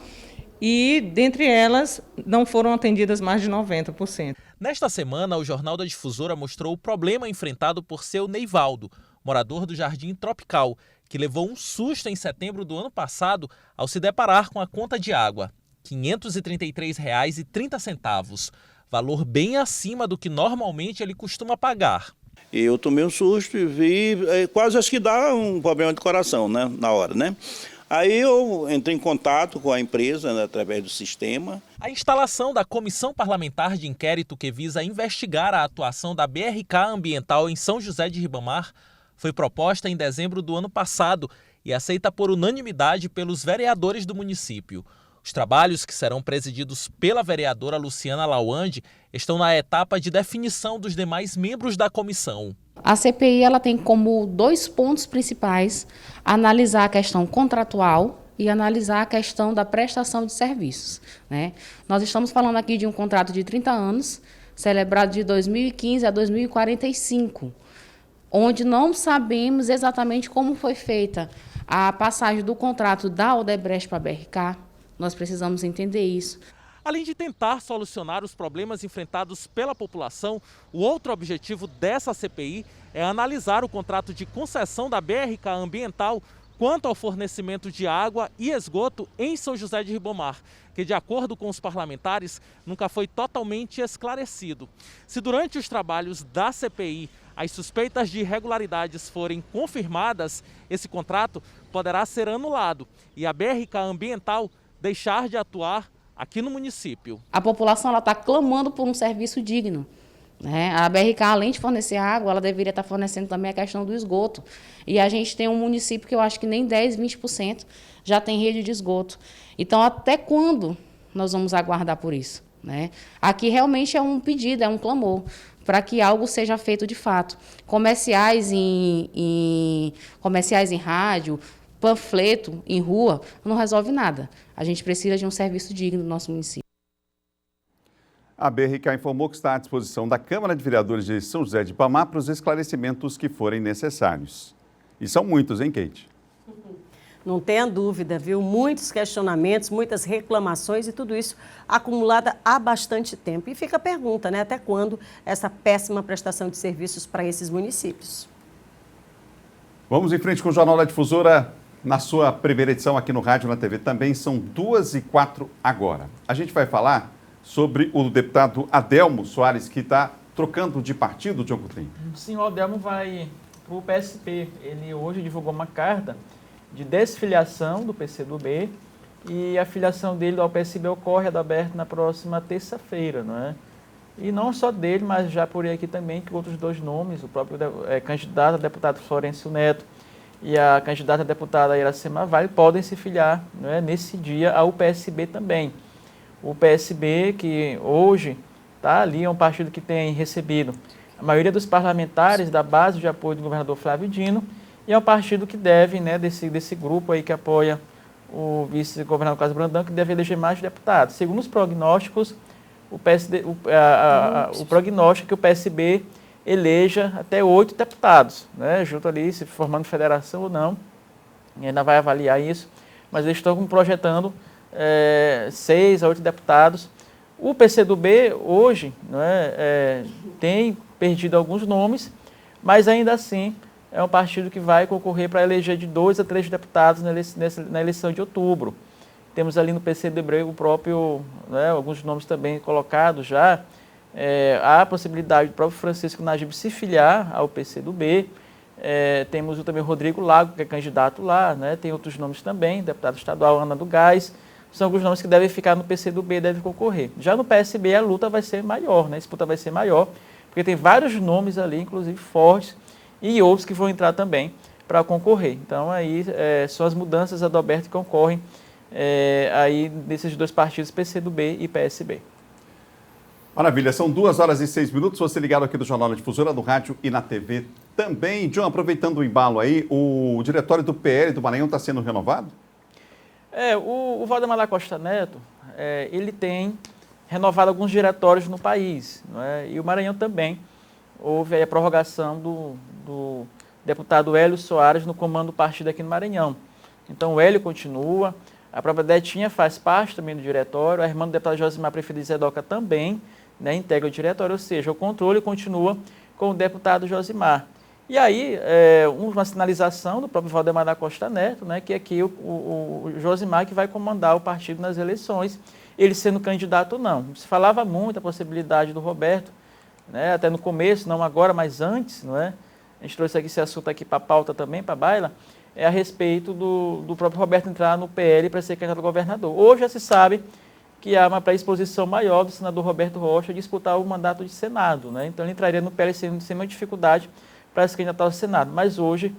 e, dentre elas, não foram atendidas mais de 90%. Nesta semana, o Jornal da Difusora mostrou o problema enfrentado por seu Neivaldo, morador do Jardim Tropical, que levou um susto em setembro do ano passado ao se deparar com a conta de água, R$ 533,30, valor bem acima do que normalmente ele costuma pagar. Eu tomei um susto e vi, quase acho que dá um problema de coração, né, na hora, né? Aí eu entrei em contato com a empresa, né, através do sistema. A instalação da Comissão Parlamentar de Inquérito que visa investigar a atuação da BRK Ambiental em São José de Ribamar foi proposta em dezembro do ano passado e aceita por unanimidade pelos vereadores do município. Os trabalhos, que serão presididos pela vereadora Luciana Lawande, estão na etapa de definição dos demais membros da comissão. A CPI ela tem como 2 pontos principais: analisar a questão contratual e analisar a questão da prestação de serviços, né? Nós estamos falando aqui de um contrato de 30 anos, celebrado de 2015 a 2045, onde não sabemos exatamente como foi feita a passagem do contrato da Odebrecht para a BRK. Nós precisamos entender isso. Além de tentar solucionar os problemas enfrentados pela população, o outro objetivo dessa CPI é analisar o contrato de concessão da BRK Ambiental quanto ao fornecimento de água e esgoto em São José de Ribamar, que, de acordo com os parlamentares, nunca foi totalmente esclarecido. Se durante os trabalhos da CPI as suspeitas de irregularidades forem confirmadas, esse contrato poderá ser anulado e a BRK Ambiental deixar de atuar aqui no município. A população está clamando por um serviço digno, né? A BRK, além de fornecer água, ela deveria estar fornecendo também a questão do esgoto. E a gente tem um município que eu acho que nem 10, 20% já tem rede de esgoto. Então, até quando nós vamos aguardar por isso, né? Aqui realmente é um pedido, é um clamor para que algo seja feito de fato. Comerciais em rádio, panfleto em rua, não resolve nada. A gente precisa de um serviço digno no nosso município. A BRK informou que está à disposição da Câmara de Vereadores de São José de Ribamar para os esclarecimentos que forem necessários. E são muitos, hein, Kate? Não tenha dúvida, viu? Muitos questionamentos, muitas reclamações e tudo isso acumulado há bastante tempo. E fica a pergunta, né? Até quando essa péssima prestação de serviços para esses municípios? Vamos em frente com o Jornal da Difusora. Na sua primeira edição aqui no rádio e na TV também são 2h04 agora. A gente vai falar sobre o deputado Adelmo Soares, que está trocando de partido, John Coutrin. Sim, o Adelmo vai para o PSP. Ele hoje divulgou uma carta de desfiliação do PCdoB e a filiação dele ao PSB ocorre aberto na próxima terça-feira, não é? E não só dele, mas já por aí aqui também que outros 2 nomes, o próprio candidato a deputado Florencio Neto e a candidata a deputada Iracema Vale podem se filiar, né, nesse dia ao PSB também. O PSB, que hoje está ali, é um partido que tem recebido a maioria dos parlamentares da base de apoio do governador Flávio Dino, e é um partido que deve, né, desse grupo aí que apoia o vice-governador Carlos Brandão, que deve eleger mais deputados. Segundo os prognósticos, o prognóstico é que o PSB eleja até 8 deputados, né, junto ali, se formando federação ou não, e ainda vai avaliar isso, mas eles estão projetando 6 a 8 deputados. O PCdoB hoje, né, tem perdido alguns nomes, mas ainda assim é um partido que vai concorrer para eleger de 2 a 3 deputados na eleição de outubro. Temos ali no PCdoB o próprio, né, alguns nomes também colocados já. Há a possibilidade do próprio Francisco Najib se filiar ao PCdoB. Temos também o Rodrigo Lago, que é candidato lá, né? Tem outros nomes também, deputado estadual Ana do Gás. São alguns nomes que devem ficar no PCdoB, devem concorrer. Já no PSB a luta vai ser maior, né? A disputa vai ser maior, porque tem vários nomes ali, inclusive fortes, e outros que vão entrar também para concorrer. Então aí são as mudanças, Adalberto, que concorrem aí desses dois partidos, PCdoB e PSB. Maravilha, são 2h06, você ligado aqui do Jornal da Difusora, do rádio e na TV também. John, aproveitando o embalo aí, o diretório do PL do Maranhão está sendo renovado? O Valdemar da Costa Neto, ele tem renovado alguns diretórios no país, não é? E o Maranhão também. Houve aí a prorrogação do deputado Hélio Soares no comando do partido aqui no Maranhão. Então o Hélio continua, a própria Detinha faz parte também do diretório, a irmã do deputado Josimar Prefeito de Zedoca também, né, integra o diretório, ou seja, o controle continua com o deputado Josimar. E aí, uma sinalização do próprio Valdemar da Costa Neto, né, que aqui o Josimar que vai comandar o partido nas eleições, ele sendo candidato ou não. Se falava muito a possibilidade do Roberto, né, até no começo, não agora, mas antes, não é? A gente trouxe aqui esse assunto aqui para a pauta também, para a baila, a respeito do próprio Roberto entrar no PL para ser candidato a governador. Hoje já se sabe que há uma predisposição maior do senador Roberto Rocha a disputar o mandato de Senado, né? Então ele entraria no PL sem nenhuma dificuldade para se candidatar ao Senado. Mas hoje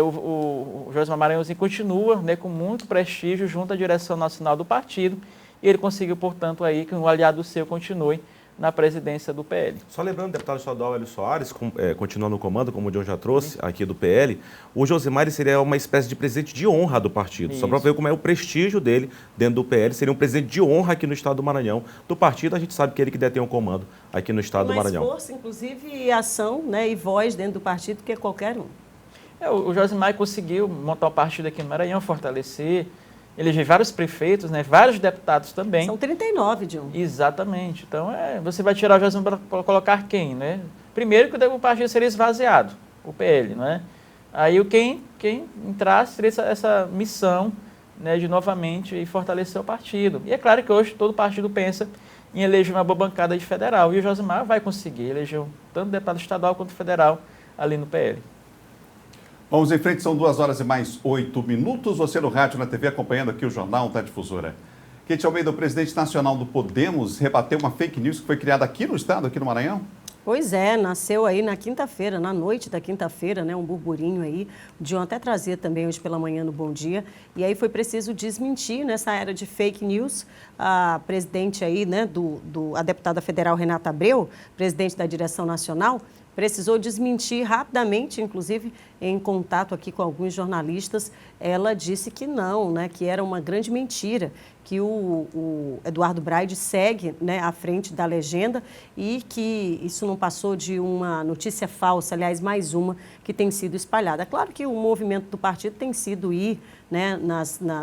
o Josimar Maranhãozinho continua, né, com muito prestígio junto à direção nacional do partido e ele conseguiu, portanto, aí que um aliado seu continue na presidência do PL. Só lembrando, deputado estadual Hélio Soares, continuando no comando, como o John já trouxe aqui do PL, o Josimar seria uma espécie de presidente de honra do partido. Isso. Só para ver como é o prestígio dele dentro do PL, seria um presidente de honra aqui no estado do Maranhão. Do partido, a gente sabe que ele que detém o comando aqui no estado do Maranhão. Mais força, inclusive, e ação, né, e voz dentro do partido que é qualquer um. O Josimar conseguiu montar o partido aqui no Maranhão, fortalecer, eleger vários prefeitos, né, vários deputados também. São 39, John. Exatamente. Então, você vai tirar o Josimar para colocar quem, né? Primeiro que o partido seria esvaziado, o PL, né? Aí quem entrasse teria essa missão, né, de novamente fortalecer o partido. E é claro que hoje todo partido pensa em eleger uma boa bancada de federal. E o Josimar vai conseguir eleger tanto deputado estadual quanto federal ali no PL. Vamos em frente, são 2h08. Você no rádio e na TV acompanhando aqui o Jornal da Difusora. Keiti Almeida, o presidente nacional do Podemos, rebateu uma fake news que foi criada aqui no estado, aqui no Maranhão? Pois é, nasceu aí na quinta-feira, na noite da quinta-feira, né, um burburinho aí. O John até trazia também hoje pela manhã no Bom Dia. E aí foi preciso desmentir nessa era de fake news. A presidente aí, né, a deputada federal Renata Abreu, presidente da direção nacional, precisou desmentir rapidamente, inclusive em contato aqui com alguns jornalistas, ela disse que não, né, que era uma grande mentira, que o Eduardo Braide segue, né, à frente da legenda e que isso não passou de uma notícia falsa, aliás, mais uma que tem sido espalhada. É claro que o movimento do partido tem sido ir, né,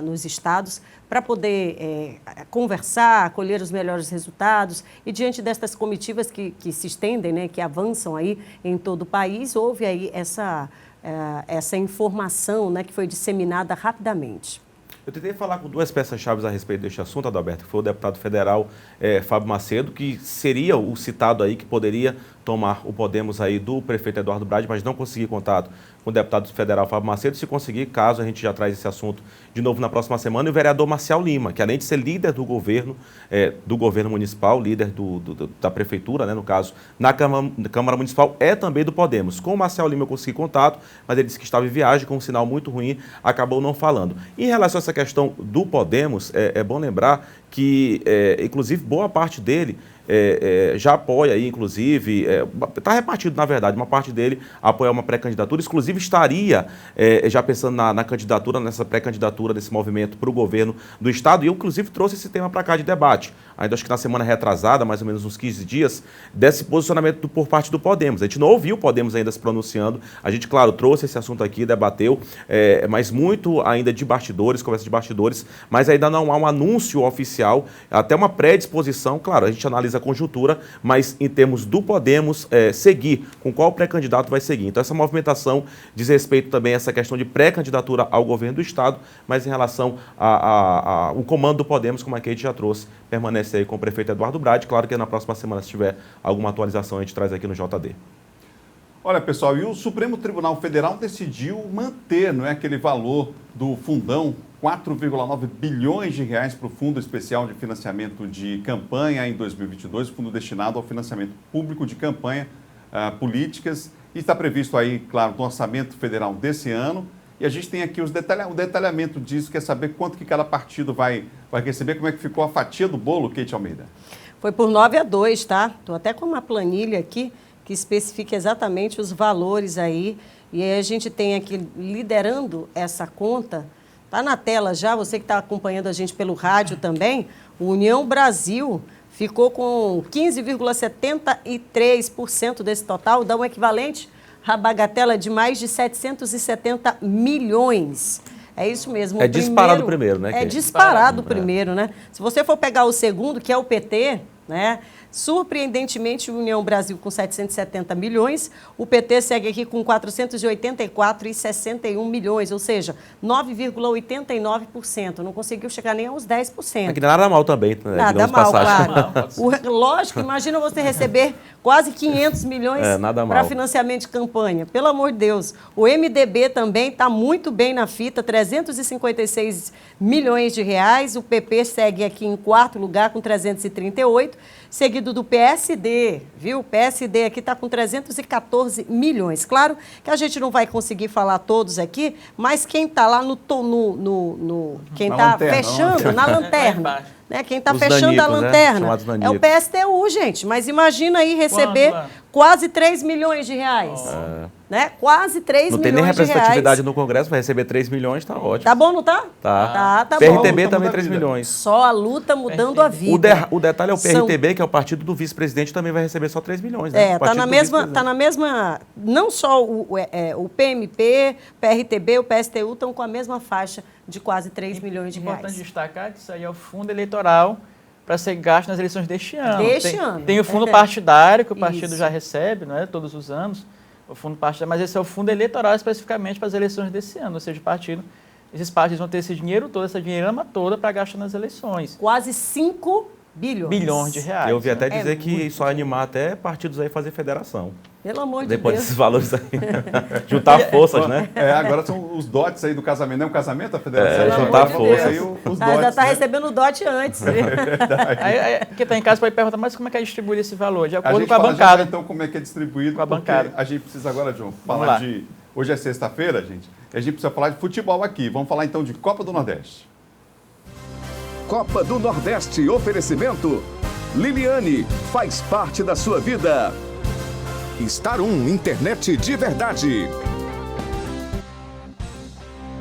nos estados para poder conversar, colher os melhores resultados e diante destas comitivas que se estendem, né, que avançam aí em todo o país, houve aí essa informação, né, que foi disseminada rapidamente. Eu tentei falar com duas peças-chave a respeito deste assunto, Adalberto, que foi o deputado federal Fábio Macedo, que seria o citado aí que poderia tomar o Podemos aí do prefeito Eduardo Braide, mas não consegui contato com o deputado federal Fábio Macedo. Se conseguir, caso a gente já traz esse assunto de novo na próxima semana, e o vereador Marcial Lima, que além de ser líder do governo municipal, líder da prefeitura, né, no caso, na Câmara Municipal, é também do Podemos. Com o Marcial Lima eu consegui contato, mas ele disse que estava em viagem, com um sinal muito ruim, acabou não falando. Em relação a essa questão do Podemos, é bom lembrar que, inclusive, boa parte dele já apoia aí, inclusive, está repartido, na verdade, uma parte dele apoia uma pré-candidatura, inclusive estaria já pensando na candidatura, nessa pré-candidatura desse movimento para o governo do estado, e eu, inclusive, trouxe esse tema para cá de debate, ainda acho que na semana retrasada, mais ou menos uns 15 dias, desse posicionamento por parte do Podemos. A gente não ouviu o Podemos ainda se pronunciando, a gente, claro, trouxe esse assunto aqui, debateu, mas muito ainda de bastidores, conversa de bastidores, mas ainda não há um anúncio oficial, até uma predisposição, claro, a gente analisa a conjuntura, mas em termos do Podemos seguir, com qual pré-candidato vai seguir. Então essa movimentação diz respeito também a essa questão de pré-candidatura ao governo do estado, mas em relação ao comando do Podemos, como a Keiti já trouxe, permanece aí com o prefeito Eduardo Braide. Claro que na próxima semana, se tiver alguma atualização, a gente traz aqui no JD. Olha, pessoal, e o Supremo Tribunal Federal decidiu manter, não é, aquele valor do fundão, 4,9 bilhões de reais para o Fundo Especial de Financiamento de Campanha em 2022, fundo destinado ao financiamento público de campanha políticas. E está previsto aí, claro, no orçamento federal desse ano. E a gente tem aqui o detalhamento disso, quer saber quanto que cada partido vai receber, como é que ficou a fatia do bolo, Keiti Almeida? Foi por 9-2, tá? Estou até com uma planilha aqui que especifica exatamente os valores aí. E aí a gente tem aqui, liderando essa conta, está na tela já, você que está acompanhando a gente pelo rádio também, o União Brasil ficou com 15,73% desse total, dá um equivalente à bagatela de mais de 770 milhões. É isso mesmo. É disparado o primeiro, né? É disparado o primeiro, né? Se você for pegar o segundo, que é o PT, né? Surpreendentemente, União Brasil com 770 milhões, o PT segue aqui com 484,61 milhões, ou seja, 9,89%. Não conseguiu chegar nem aos 10%. É que nada mal também, né? Nada mal, claro. Lógico, imagina você receber quase 500 milhões para financiamento de campanha. Pelo amor de Deus. O MDB também está muito bem na fita, 356 milhões de reais. O PP segue aqui em quarto lugar com 338, seguido do PSD, viu? O PSD aqui está com 314 milhões. Claro que a gente não vai conseguir falar todos aqui, mas quem está lá quem está fechando na lanterna, né? Quem está fechando a lanterna é o PSTU, gente. Mas imagina aí receber quase 3 milhões de reais. Né? Quase 3 milhões de reais. Não tem nem representatividade no Congresso, vai receber 3 milhões, tá ótimo. Tá bom, não tá? Tá bom. PRTB também 3 milhões. Só a luta mudando a vida. O detalhe é o PRTB, que é o partido do vice-presidente, também vai receber só 3 milhões. Né? Tá na mesma, não só o PMP, PRTB, o PSTU estão com a mesma faixa de quase 3 milhões de reais. Importante destacar que isso aí é o fundo eleitoral para ser gasto nas eleições deste ano. Tem o fundo partidário, que o partido já recebe, não é, todos os anos. O fundo partidário, mas esse é o fundo eleitoral especificamente para as eleições desse ano, ou seja, esses partidos vão ter esse dinheiro todo, essa dinheirama toda para gastar nas eleições. Quase 5 bilhões de reais. Eu ouvi até dizer que isso vai animar até partidos aí a fazer federação. Pelo amor de Deus. Depois desses valores aí. Juntar forças, né? Agora são os dotes aí do casamento. Não é um casamento, a federação? Juntar forças. Aí, os já dotes, está recebendo o dote antes. Quem está em casa pode perguntar, mas como é que é distribuído esse valor? De acordo com a bancada. Então, como é que é distribuído? Com a bancada. A gente precisa agora, João, falar de... Hoje é sexta-feira, gente. E a gente precisa falar de futebol aqui. Vamos falar então de Copa do Nordeste. Copa do Nordeste, oferecimento Liliane, faz parte da sua vida. Star 1, internet de verdade.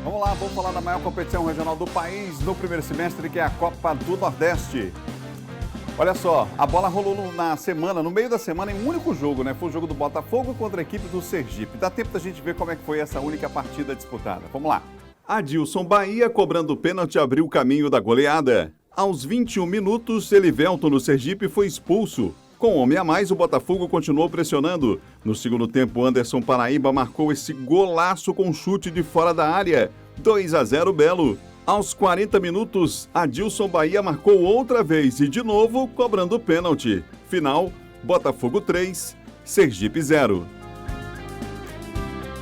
Vamos lá, vamos falar da maior competição regional do país no primeiro semestre, que é a Copa do Nordeste. Olha só, a bola rolou na semana, no meio da semana, em um único jogo, né? Foi o jogo do Botafogo contra a equipe do Sergipe. Dá tempo da gente ver como é que foi essa única partida disputada. Vamos lá. Adilson Bahia, cobrando o pênalti, abriu o caminho da goleada. Aos 21 minutos, Elivelton no Sergipe foi expulso. Com homem a mais, o Botafogo continuou pressionando. No segundo tempo, Anderson Paraíba marcou esse golaço com chute de fora da área. 2-0 Belo. Aos 40 minutos, Adilson Bahia marcou outra vez e de novo cobrando pênalti. Final, Botafogo 3, Sergipe 0.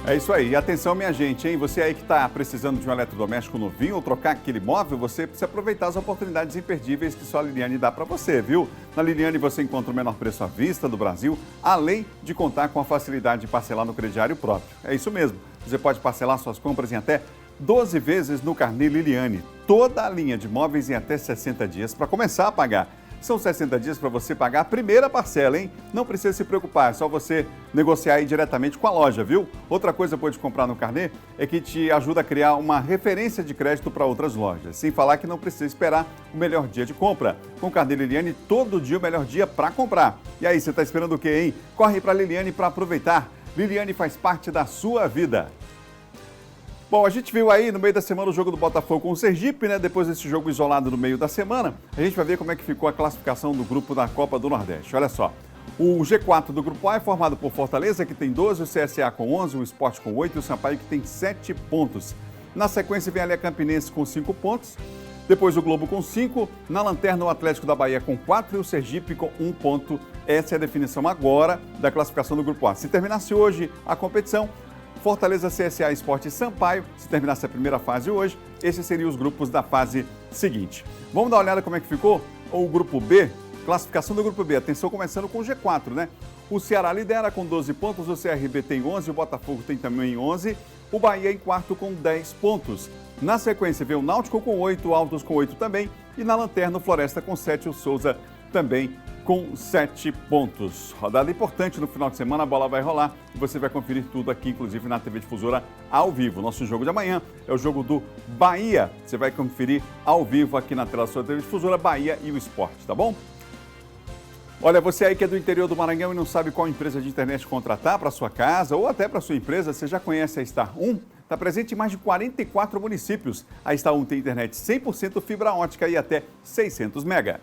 É isso aí. E atenção, minha gente, hein? Você aí que está precisando de um eletrodoméstico novinho ou trocar aquele móvel, você precisa aproveitar as oportunidades imperdíveis que só a Liliane dá para você, viu? Na Liliane você encontra o menor preço à vista do Brasil, além de contar com a facilidade de parcelar no crediário próprio. É isso mesmo. Você pode parcelar suas compras em até 12 vezes no carnê Liliane. Toda a linha de móveis em até 60 dias para começar a pagar. São 60 dias para você pagar a primeira parcela, hein? Não precisa se preocupar, é só você negociar aí diretamente com a loja, viu? Outra coisa que pode comprar no carnê é que te ajuda a criar uma referência de crédito para outras lojas. Sem falar que não precisa esperar o melhor dia de compra. Com o carnê Liliane, todo dia o melhor dia para comprar. E aí, você está esperando o quê, hein? Corre para a Liliane para aproveitar. Liliane faz parte da sua vida. Bom, a gente viu aí no meio da semana o jogo do Botafogo com o Sergipe, né? Depois desse jogo isolado no meio da semana, a gente vai ver como é que ficou a classificação do grupo da Copa do Nordeste. Olha só, o G4 do grupo A é formado por Fortaleza, que tem 12, o CSA com 11, o Sport com 8 e o Sampaio, que tem 7 pontos. Na sequência vem ali a Campinense com 5 pontos, Depois o Globo com 5, na lanterna o Atlético da Bahia com 4 e o Sergipe com 1 ponto. Essa é a definição agora da classificação do Grupo A. Se terminasse hoje a competição, Fortaleza, CSA, Sport e Sampaio, se terminasse a primeira fase hoje, esses seriam os grupos da fase seguinte. Vamos dar uma olhada como é que ficou o Grupo B, classificação do Grupo B. Atenção, começando com o G4, né? O Ceará lidera com 12 pontos, o CRB tem 11, o Botafogo tem também 11, o Bahia em quarto com 10 pontos. Na sequência vem o Náutico com 8, o Altos com 8 também, e na lanterna o Floresta com 7, o Souza também com 7 pontos. Rodada importante no final de semana, a bola vai rolar e você vai conferir tudo aqui, inclusive na TV Difusora ao vivo. Nosso jogo de amanhã é o jogo do Bahia. Você vai conferir ao vivo aqui na tela da sua TV Difusora, Bahia e o Sport, tá bom? Olha, você aí que é do interior do Maranhão e não sabe qual empresa de internet contratar para sua casa ou até para sua empresa, você já conhece a Star 1? Está presente em mais de 44 municípios. A Star 1 tem internet 100% fibra ótica e até 600 mega.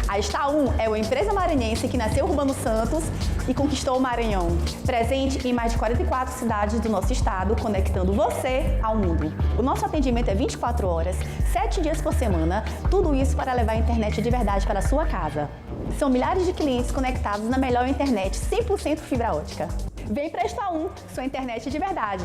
A Star 1 é uma empresa maranhense que nasceu em Urbano Santos e conquistou o Maranhão. Presente em mais de 44 cidades do nosso estado, conectando você ao mundo. O nosso atendimento é 24 horas, 7 dias por semana, tudo isso para levar a internet de verdade para a sua casa. São milhares de clientes conectados na melhor internet 100% fibra ótica. Vem para a Star 1, sua internet de verdade.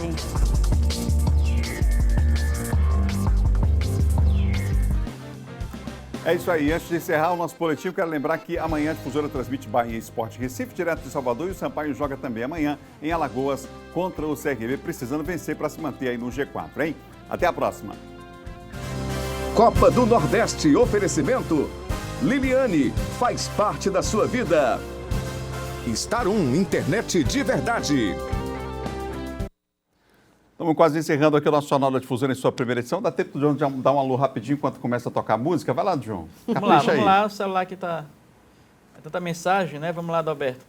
É isso aí. Antes de encerrar o nosso boletim, eu quero lembrar que amanhã a Difusora transmite Bahia Esporte Recife, direto de Salvador, e o Sampaio joga também amanhã em Alagoas contra o CRB, precisando vencer para se manter aí no G4, hein? Até a próxima. Copa do Nordeste, oferecimento Liliane, faz parte da sua vida. Star 1, internet de verdade. Estamos quase encerrando aqui o nosso Jornal da Difusora em sua primeira edição. Dá tempo do John dar um alô rapidinho enquanto começa a tocar a música? Vai lá, John. Vamos lá, o celular aqui tá... tanta mensagem, né? Vamos lá, Adalberto.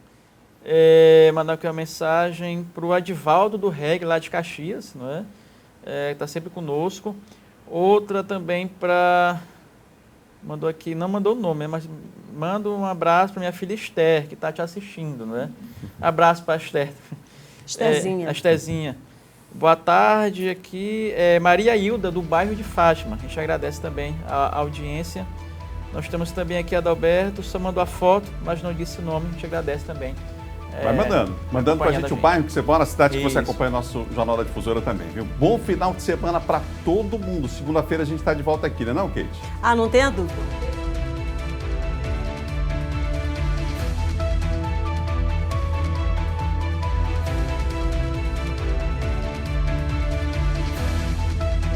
Mandar aqui uma mensagem para o Adivaldo do Reg, lá de Caxias, não é? Está sempre conosco. Outra também para... Mandou aqui, não mandou o nome, mas manda um abraço para minha filha Esther, que está te assistindo, não é? Abraço para a Esther. Estherzinha. A Estherzinha. Boa tarde, aqui é Maria Hilda, do bairro de Fátima. A gente agradece também a audiência. Nós temos também aqui Adalberto, só mandou a foto, mas não disse o nome, a gente agradece também. Vai mandando pra gente o bairro que você mora, a cidade que você acompanha o nosso Jornal da Difusora também, viu? Bom final de semana para todo mundo. Segunda-feira a gente está de volta aqui, né não, Kate? Ah, não tenha dúvida.